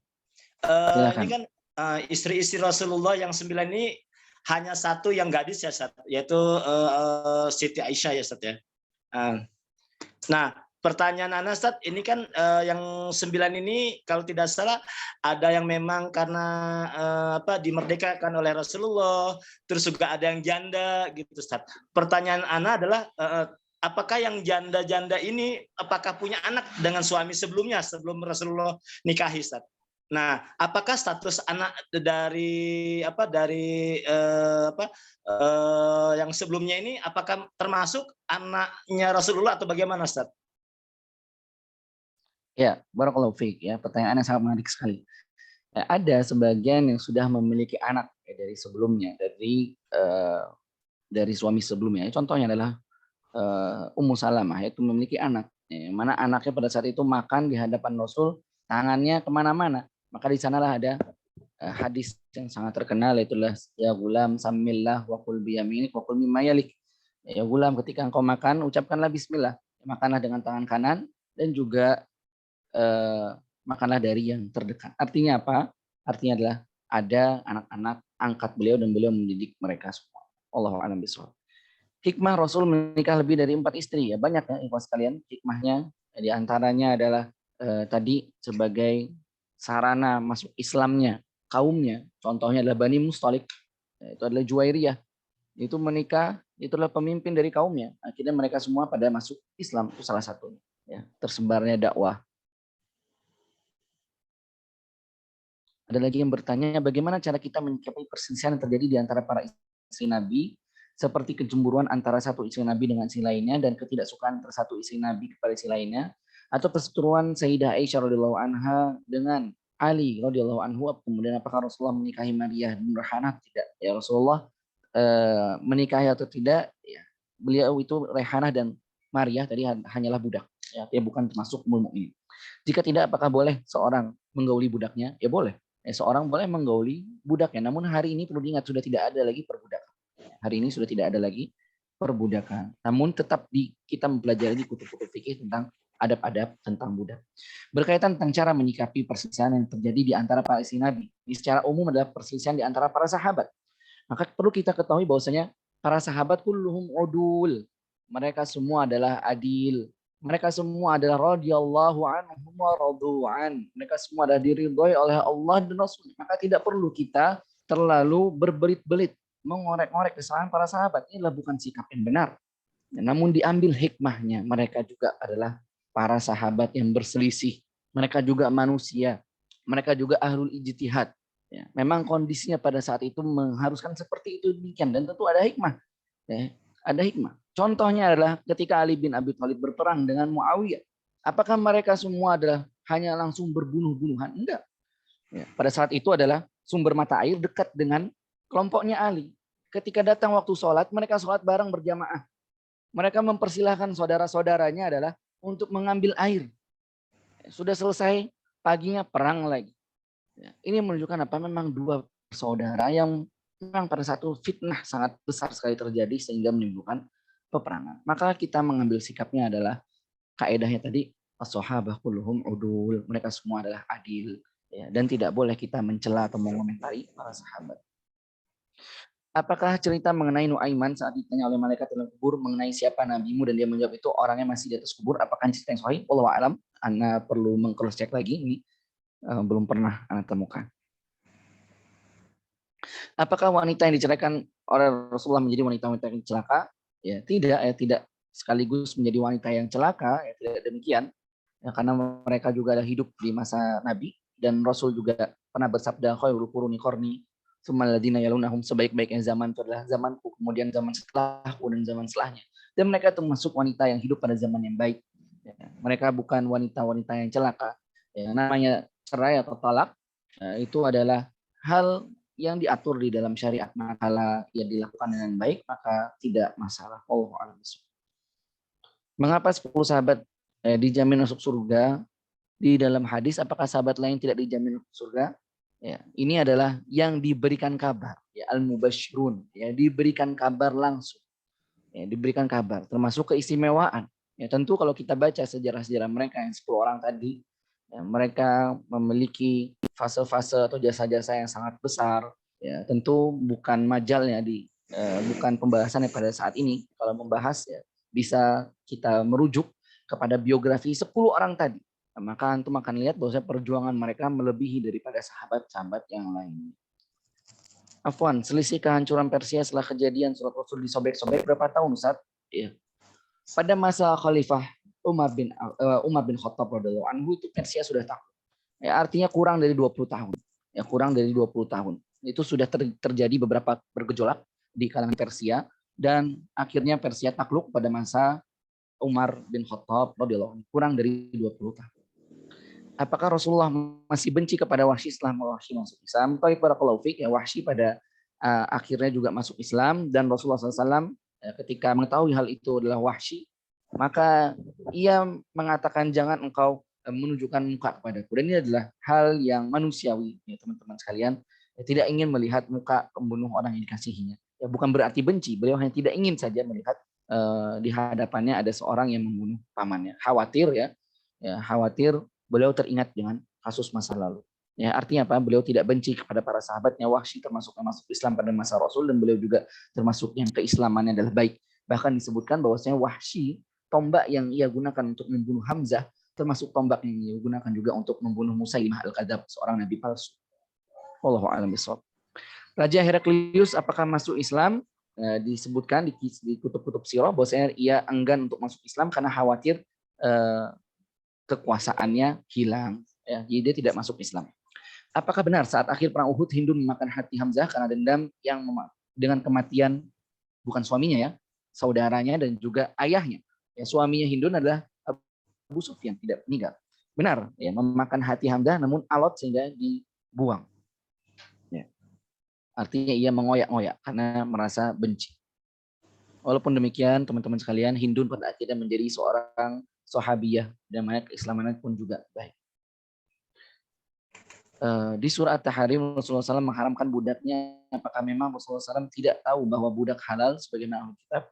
Ini kan istri-istri Rasulullah yang 9 ini hanya satu yang gadis ya Ustaz, yaitu Siti Aisyah ya Ustaz ya. Nah, pertanyaan Ana Ustaz, ini kan yang 9 ini kalau tidak salah ada yang memang karena dimerdekakan oleh Rasulullah, terus juga ada yang janda gitu Ustaz. Pertanyaan Ana adalah apakah yang janda-janda ini apakah punya anak dengan suami sebelumnya sebelum Rasulullah nikahi Ustaz? Nah, apakah status anak dari yang sebelumnya ini apakah termasuk anaknya Rasulullah atau bagaimana Ustaz? Ya, barakallahu fiik ya. Pertanyaan yang sangat menarik sekali. Ya, ada sebagian yang sudah memiliki anak ya, dari sebelumnya, dari suami sebelumnya. Contohnya adalah Ummu Salamah, yaitu memiliki anak. Ya, mana anaknya pada saat itu makan di hadapan Rasul, tangannya kemana-mana. Maka di sanalah ada hadis yang sangat terkenal, yaitulah ya gulam samillah wa kul biyaminik wa kul mimma yalik. Ya gulam, ketika engkau makan ucapkanlah bismillah. Makanlah dengan tangan kanan dan juga makanlah dari yang terdekat. Artinya apa? Artinya adalah ada anak-anak angkat beliau dan beliau mendidik mereka semua. Allahu a'lam bishawab. Hikmah Rasul menikah lebih dari 4 istri ya, banyak ya ikhwan sekalian. Hikmahnya di antaranya adalah tadi sebagai sarana masuk Islamnya kaumnya. Contohnya adalah Bani Mustalik, itu adalah Juwairiyah. Itu menikah, itulah pemimpin dari kaumnya. Akhirnya mereka semua pada masuk Islam, itu salah satunya. Ya, tersebarnya dakwah. Ada lagi yang bertanya, bagaimana cara kita menyikapi perselisihan yang terjadi di antara para istri Nabi, seperti kecemburuan antara satu istri Nabi dengan istri lainnya, dan ketidaksukaan antara satu istri Nabi kepada istri lainnya, atau perseteruan Sayyidah Aisyah radhiyallahu anha dengan Ali radhiyallahu anhu, kemudian apakah Rasulullah menikahi Maria bin Rahanah? Tidak. Ya Rasulullah menikahi atau tidak, ya, beliau itu Rehanah dan Maria tadi hanyalah budak, ya, bukan termasuk ummul mukminin. Jika tidak, apakah boleh seorang menggauli budaknya? Ya boleh. Seorang boleh menggauli budaknya. Namun hari ini perlu diingat sudah tidak ada lagi perbudakan. Hari ini sudah tidak ada lagi perbudakan. Namun tetap kita mempelajari di kutub-kutub fikih tentang adab-adab tentang budak. Berkaitan tentang cara menyikapi perselisihan yang terjadi di antara para istri Nabi. Ini secara umum adalah perselisihan di antara para sahabat. Maka perlu kita ketahui bahwasanya para sahabat kulluhum udul. Mereka semua adalah adil. Mereka semua adalah radhiyallahu anhum wa radu'an. Mereka semua adalah diridhoi oleh Allah dan Rasul. Maka tidak perlu kita terlalu berbelit-belit mengorek-ngorek kesalahan para sahabat. Inilah bukan sikap yang benar. Namun diambil hikmahnya. Mereka juga adalah para sahabat yang berselisih. Mereka juga manusia. Mereka juga ahlul ijtihad. Ya, memang kondisinya pada saat itu mengharuskan seperti itu demikian dan tentu ada hikmah. Ya, ada hikmah. Contohnya adalah ketika Ali bin Abi Thalib berperang dengan Muawiyah. Apakah mereka semua adalah hanya langsung berbunuh-bunuhan? Enggak. Ya, pada saat itu adalah sumber mata air dekat dengan kelompoknya Ali. Ketika datang waktu sholat, mereka sholat bareng berjamaah. Mereka mempersilahkan saudara-saudaranya adalah untuk mengambil air. Sudah selesai, paginya perang lagi. Ya, ini menunjukkan apa? Memang dua saudara yang memang pada satu fitnah sangat besar sekali terjadi sehingga menimbulkan peperangan. Maka kita mengambil sikapnya adalah kaedahnya tadi as-sahabah kulluhum udul, mereka semua adalah adil, ya, dan tidak boleh kita mencela atau mengomentari para sahabat. Apakah cerita mengenai Nuaiman saat ditanya oleh malaikat dalam kubur mengenai siapa nabimu dan dia menjawab itu orangnya masih di atas kubur, apakah cerita yang sahih? Wallahu a'lam. Anda perlu meng-cross check lagi, ini belum pernah Anda temukan. Apakah wanita yang diceraikan oleh Rasulullah menjadi wanita-wanita yang celaka? Ya, tidak sekaligus menjadi wanita yang celaka, ya, tidak demikian. Ya, karena mereka juga ada hidup di masa Nabi dan Rasul juga pernah bersabda khairul quruni qarni tsumma alladziina yalunahum, sebaik-baiknya zaman itu adalah zamanku, kemudian zaman setelahku dan zaman setelahnya. Dan mereka termasuk wanita yang hidup pada zaman yang baik. Ya, mereka bukan wanita-wanita yang celaka. Ya, namanya cerai atau talak itu adalah hal yang diatur di dalam syariat. Maka yang dilakukan dengan baik maka tidak masalah. Wallahu a'lam. Mengapa 10 sahabat dijamin masuk surga? Di dalam hadis apakah sahabat lain tidak dijamin masuk surga? Ya, ini adalah yang diberikan kabar, ya, al-mubasyirun, ya, diberikan kabar langsung. Ya, diberikan kabar termasuk keistimewaan. Ya, tentu kalau kita baca sejarah-sejarah mereka yang 10 orang tadi, ya, mereka memiliki fase-fase atau jasa-jasa yang sangat besar. Ya, tentu bukan majalnya bukan pembahasannya pada saat ini. Kalau membahas ya bisa kita merujuk kepada biografi 10 orang tadi. Nah, maka antum akan lihat bahwa perjuangan mereka melebihi daripada sahabat-sahabat yang lain. Afwan, selisih kehancuran Persia setelah kejadian surat Rasul disobek-sobek berapa tahun, Ustaz? Ya. Pada masa Khalifah Umar bin Khattab radhiyallahu anhu itu Persia sudah takluk. Ya, artinya kurang dari 20 tahun. Ya, kurang dari 20 tahun. Itu sudah terjadi beberapa bergejolak di kalangan Persia dan akhirnya Persia takluk pada masa Umar bin Khattab radhiyallahu anhu, kurang dari 20 tahun. Apakah Rasulullah masih benci kepada Wahsy setelah Wahsy masuk Islam? Tapi para kalaufik ya Wahsy pada akhirnya juga masuk Islam dan Rasulullah SAW ketika mengetahui hal itu adalah Wahsy, maka ia mengatakan jangan engkau menunjukkan muka kepadaku. Dan ini adalah hal yang manusiawi ya teman-teman sekalian. Ya, tidak ingin melihat muka pembunuh orang yang dikasihinya. Ya, bukan berarti benci, beliau hanya tidak ingin saja melihat di hadapannya ada seorang yang membunuh pamannya. Khawatir ya khawatir beliau teringat dengan kasus masa lalu. Ya, artinya apa? Beliau tidak benci kepada para sahabatnya. Wahsy termasuk yang masuk Islam pada masa Rasul dan beliau juga termasuk yang keislamannya adalah baik. Bahkan disebutkan bahwasanya Wahsy, tombak yang ia gunakan untuk membunuh Hamzah termasuk tombak yang ia gunakan juga untuk membunuh Musailimah al-Kadzab, seorang nabi palsu. Wallahu a'lam bishawab. Raja Heraklius apakah masuk Islam? disebutkan di kutub-kutub sirah bahwasanya ia enggan untuk masuk Islam karena khawatir kekuasaannya hilang. Ya, jadi dia tidak masuk Islam. Apakah benar saat akhir perang Uhud Hindun memakan hati Hamzah karena dendam yang dengan kematian bukan suaminya ya, saudaranya dan juga ayahnya. Ya, suaminya Hindun adalah Abu Sufyan, tidak meninggal. Benar, ya, memakan hati Hamzah namun alot sehingga dibuang. Ya. Artinya ia mengoyak-ngoyak karena merasa benci. Walaupun demikian, teman-teman sekalian, Hindun pada akhirnya menjadi seorang sahabiyah dan keislamannya pun juga baik. Di surah At-Tahrim Rasulullah SAW mengharamkan budaknya. Apakah memang Rasulullah SAW tidak tahu bahwa budak halal sebagaimana Alkitab?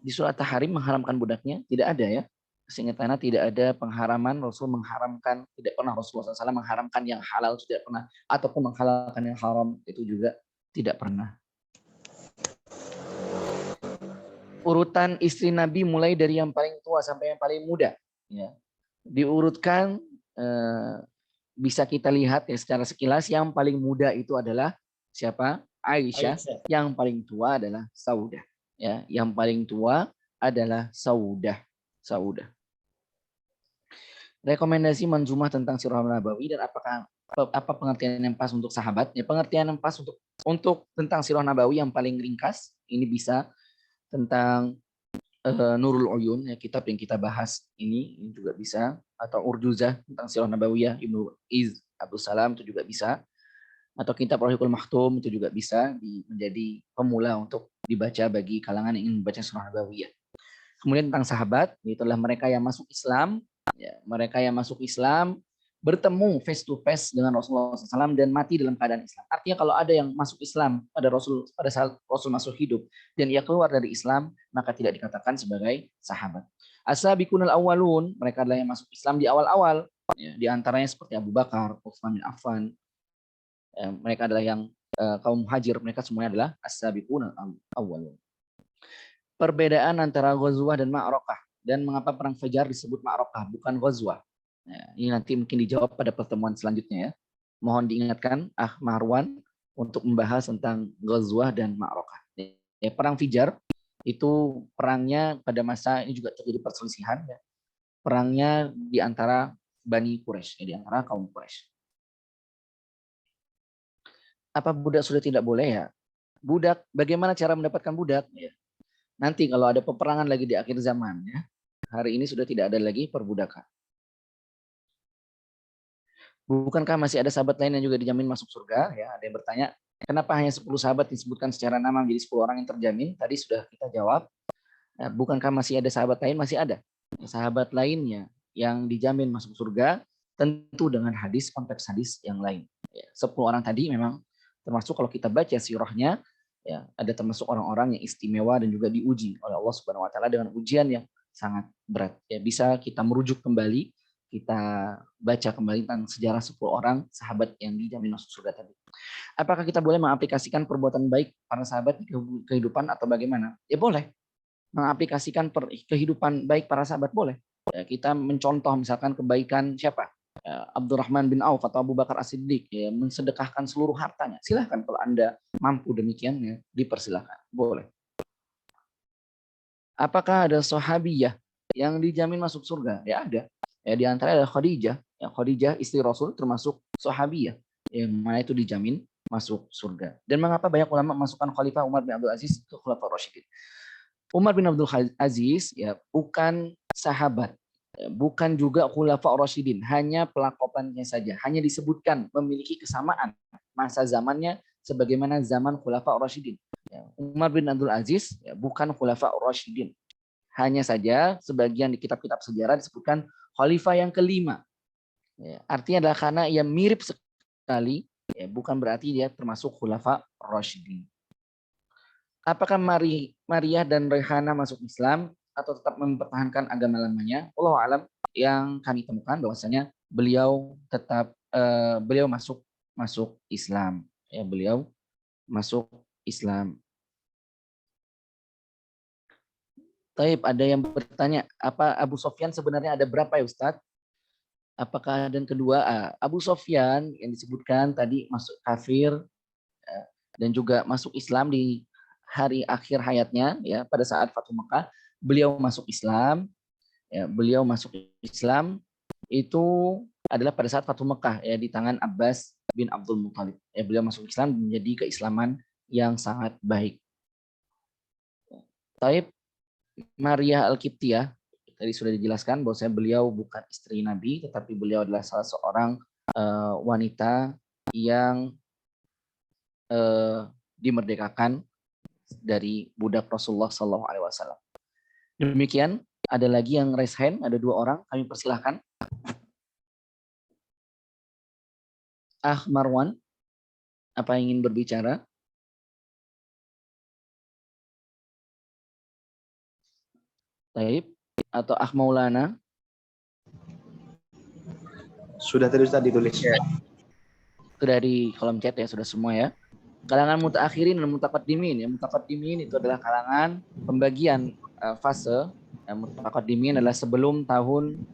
Di surah At-Tahrim mengharamkan budaknya tidak ada ya. Seingat Ana tidak ada pengharaman Rasul mengharamkan, tidak pernah Rasulullah SAW mengharamkan yang halal, tidak pernah, ataupun menghalalkan yang haram, itu juga tidak pernah. Urutan istri Nabi mulai dari yang paling tua sampai yang paling muda, ya. Diurutkan bisa kita lihat ya secara sekilas, yang paling muda itu adalah siapa? Aisyah. Yang paling tua adalah Saudah. Ya, yang paling tua adalah Saudah. Rekomendasi manzumah tentang Sirah Nabawi dan apa pengertian yang pas untuk sahabat? Ya, pengertian yang pas untuk tentang Sirah Nabawi yang paling ringkas ini bisa tentang Nurul Uyun, ya, kitab yang kita bahas ini juga bisa, atau Urjuzah tentang Sirah Nabawiyah Ibnu Iz Abdul Salam itu juga bisa, atau kitab Rahiqul Maktum itu juga bisa menjadi pemula untuk dibaca bagi kalangan yang ingin membaca Sirah Nabawiyah. Kemudian tentang sahabat, itulah mereka yang masuk Islam, ya, mereka yang masuk Islam bertemu face to face dengan Rasulullah SAW dan mati dalam keadaan Islam. Artinya kalau ada yang masuk Islam pada saat Rasul masuk hidup dan ia keluar dari Islam, maka tidak dikatakan sebagai sahabat. As-sabiqunal awwalun, mereka adalah yang masuk Islam di awal-awal, ya, di antaranya seperti Abu Bakar, Utsman bin Affan. Ya, mereka adalah yang kaum muhajir, mereka semuanya adalah as-sabiqunal awwalun. Perbedaan antara Ghazwah dan Ma'rakah, dan mengapa perang Fajar disebut Ma'rakah bukan Ghazwah. Nah, ini nanti mungkin dijawab pada pertemuan selanjutnya ya. Mohon diingatkan Marwan untuk membahas tentang Ghazwah dan Ma'rakah. Ya, perang Fajar itu perangnya pada masa ini juga terjadi perselisihan ya. Perangnya di antara Bani Quraisy, ya, di antara kaum Quraisy. Apa budak sudah tidak boleh ya? Budak, bagaimana cara mendapatkan budak? Ya. Nanti kalau ada peperangan lagi di akhir zaman ya. Hari ini sudah tidak ada lagi perbudakan. Bukankah masih ada sahabat lain yang juga dijamin masuk surga? Ya, ada yang bertanya, kenapa hanya 10 sahabat disebutkan secara nama menjadi 10 orang yang terjamin? Tadi sudah kita jawab. Bukankah masih ada sahabat lain? Masih ada. Sahabat lainnya yang dijamin masuk surga tentu dengan hadis, konteks hadis yang lain. 10 orang tadi memang termasuk kalau kita baca sirahnya, ya, ada termasuk orang-orang yang istimewa dan juga diuji oleh Allah Subhanahu wa taala dengan ujian yang sangat berat. Ya, bisa kita merujuk kembali, kita baca kembali tentang sejarah 10 orang sahabat yang dijamin masuk surga tadi. Apakah kita boleh mengaplikasikan perbuatan baik para sahabat di kehidupan atau bagaimana? Ya boleh. Mengaplikasikan kehidupan baik para sahabat boleh. Ya, kita mencontoh misalkan kebaikan siapa? Abdurrahman bin Auf atau Abu Bakar As-Siddiq, ya, mensedekahkan seluruh hartanya. Silahkan kalau Anda mampu demikian, ya, dipersilahkan. Boleh. Apakah ada sahabiyah yang dijamin masuk surga? Ya ada. Ya, di antara ada Khadijah. Ya, Khadijah istri Rasul termasuk sahabiyah yang mana itu dijamin masuk surga. Dan mengapa banyak ulama masukkan Khalifah Umar bin Abdul Aziz ke Khulafaur Rasyidin? Umar bin Abdul Aziz ya bukan sahabat, bukan juga Khulafaur Rasyidin, hanya pelakopannya saja, hanya disebutkan memiliki kesamaan masa zamannya sebagaimana zaman Khulafaur Rasyidin. Umar bin Abdul Aziz ya, bukan Khulafaur Rasyidin, hanya saja sebagian di kitab-kitab sejarah disebutkan Khalifah yang kelima. Ya, artinya adalah karena ia mirip sekali, ya, bukan berarti dia termasuk Khulafaur Rasyidin. Apakah Maria dan Rehana masuk Islam atau tetap mempertahankan agama lamanya? Wallahu alam, yang kami temukan bahwasanya beliau tetap beliau masuk Islam. Ya, beliau masuk Islam. Taib, ada yang bertanya, apa Abu Sofyan sebenarnya ada berapa ya Ustadz? Apakah dan kedua Abu Sofyan yang disebutkan tadi masuk kafir dan juga masuk Islam di hari akhir hayatnya, ya, pada saat Fathu Mekah, beliau masuk Islam. Ya, beliau masuk Islam itu adalah pada saat Fathu Mekah, ya, di tangan Abbas bin Abdul Muthalib. Ya, beliau masuk Islam menjadi keislaman yang sangat baik. Taib Maria Al-Qibtiyah, tadi sudah dijelaskan bahwa beliau bukan istri Nabi, tetapi beliau adalah salah seorang wanita yang dimerdekakan dari budak Rasulullah SAW. Demikian, ada lagi yang raise hand, ada 2 orang, kami persilahkan. Marwan, apa ingin berbicara? Taib, atau Maulana? Sudah tadi Ustaz ditulis. Ya. Sudah di kolom chat ya, sudah semua ya. Kalangan mutaakhirin dan mutaqaddimin. Ya, mutaqaddimin itu adalah kalangan pembagian fase. Ya, mutaqaddimin adalah sebelum tahun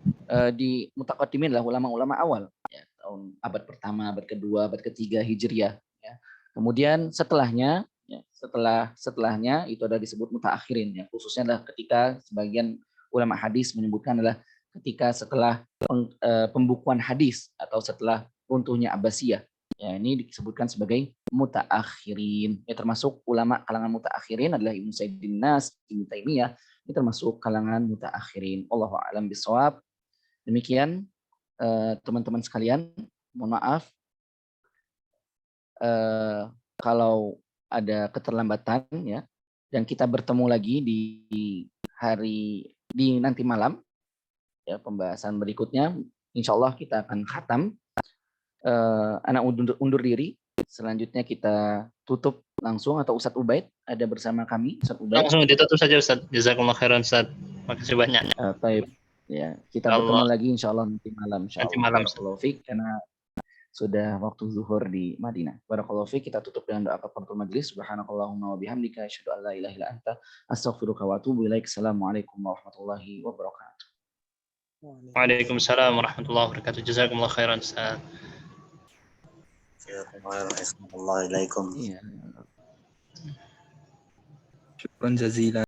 di mutaqaddimin adalah ulama-ulama awal. Ya, tahun abad pertama, abad kedua, abad ketiga Hijriah. Ya. Kemudian setelahnya, ya, setelahnya itu adalah disebut mutaakhirin. Ya, khususnya adalah ketika sebagian ulama hadis menyebutkan adalah ketika setelah pembukuan hadis atau setelah runtuhnya Abbasiyah. Ya, ini disebutkan sebagai mutaakhirin. Ya, termasuk ulama kalangan mutaakhirin adalah Ibnu Sayyidin Nas, Ibnu Taimiyah. Ini termasuk kalangan mutaakhirin. Allahu a'lam bishawab. Demikian teman-teman sekalian, mohon maaf kalau ada keterlambatan ya, dan kita bertemu lagi di nanti malam ya, pembahasan berikutnya. Insya Allah kita akan khatam. Anak undur diri. Selanjutnya kita tutup langsung, atau Ustadz Ubaid ada bersama kami. Ustadz Ubaid. Langsung ditutup saja Ustadz. Jazakumullah khairan Ustadz. Makasih banyak. Baik. Ya, kita bertemu lagi insya Allah nanti malam. Nanti malam. Barakallahu fiik, karena sudah waktu zuhur di Madinah. Barakallahu fiik, kita tutup dengan doa kafaratul majelis. Subhanakallahumma wa bihamdika asyhadu an la ilaha illa anta astaghfiruka wa atubu ilaik. Assalamualaikum warahmatullahi wabarakatuh. Waalaikumsalam warahmatullahi wabarakatuh. Jazakumullah khairan Ustaz. Assalamualaikum. Iya. Syukran jazilan.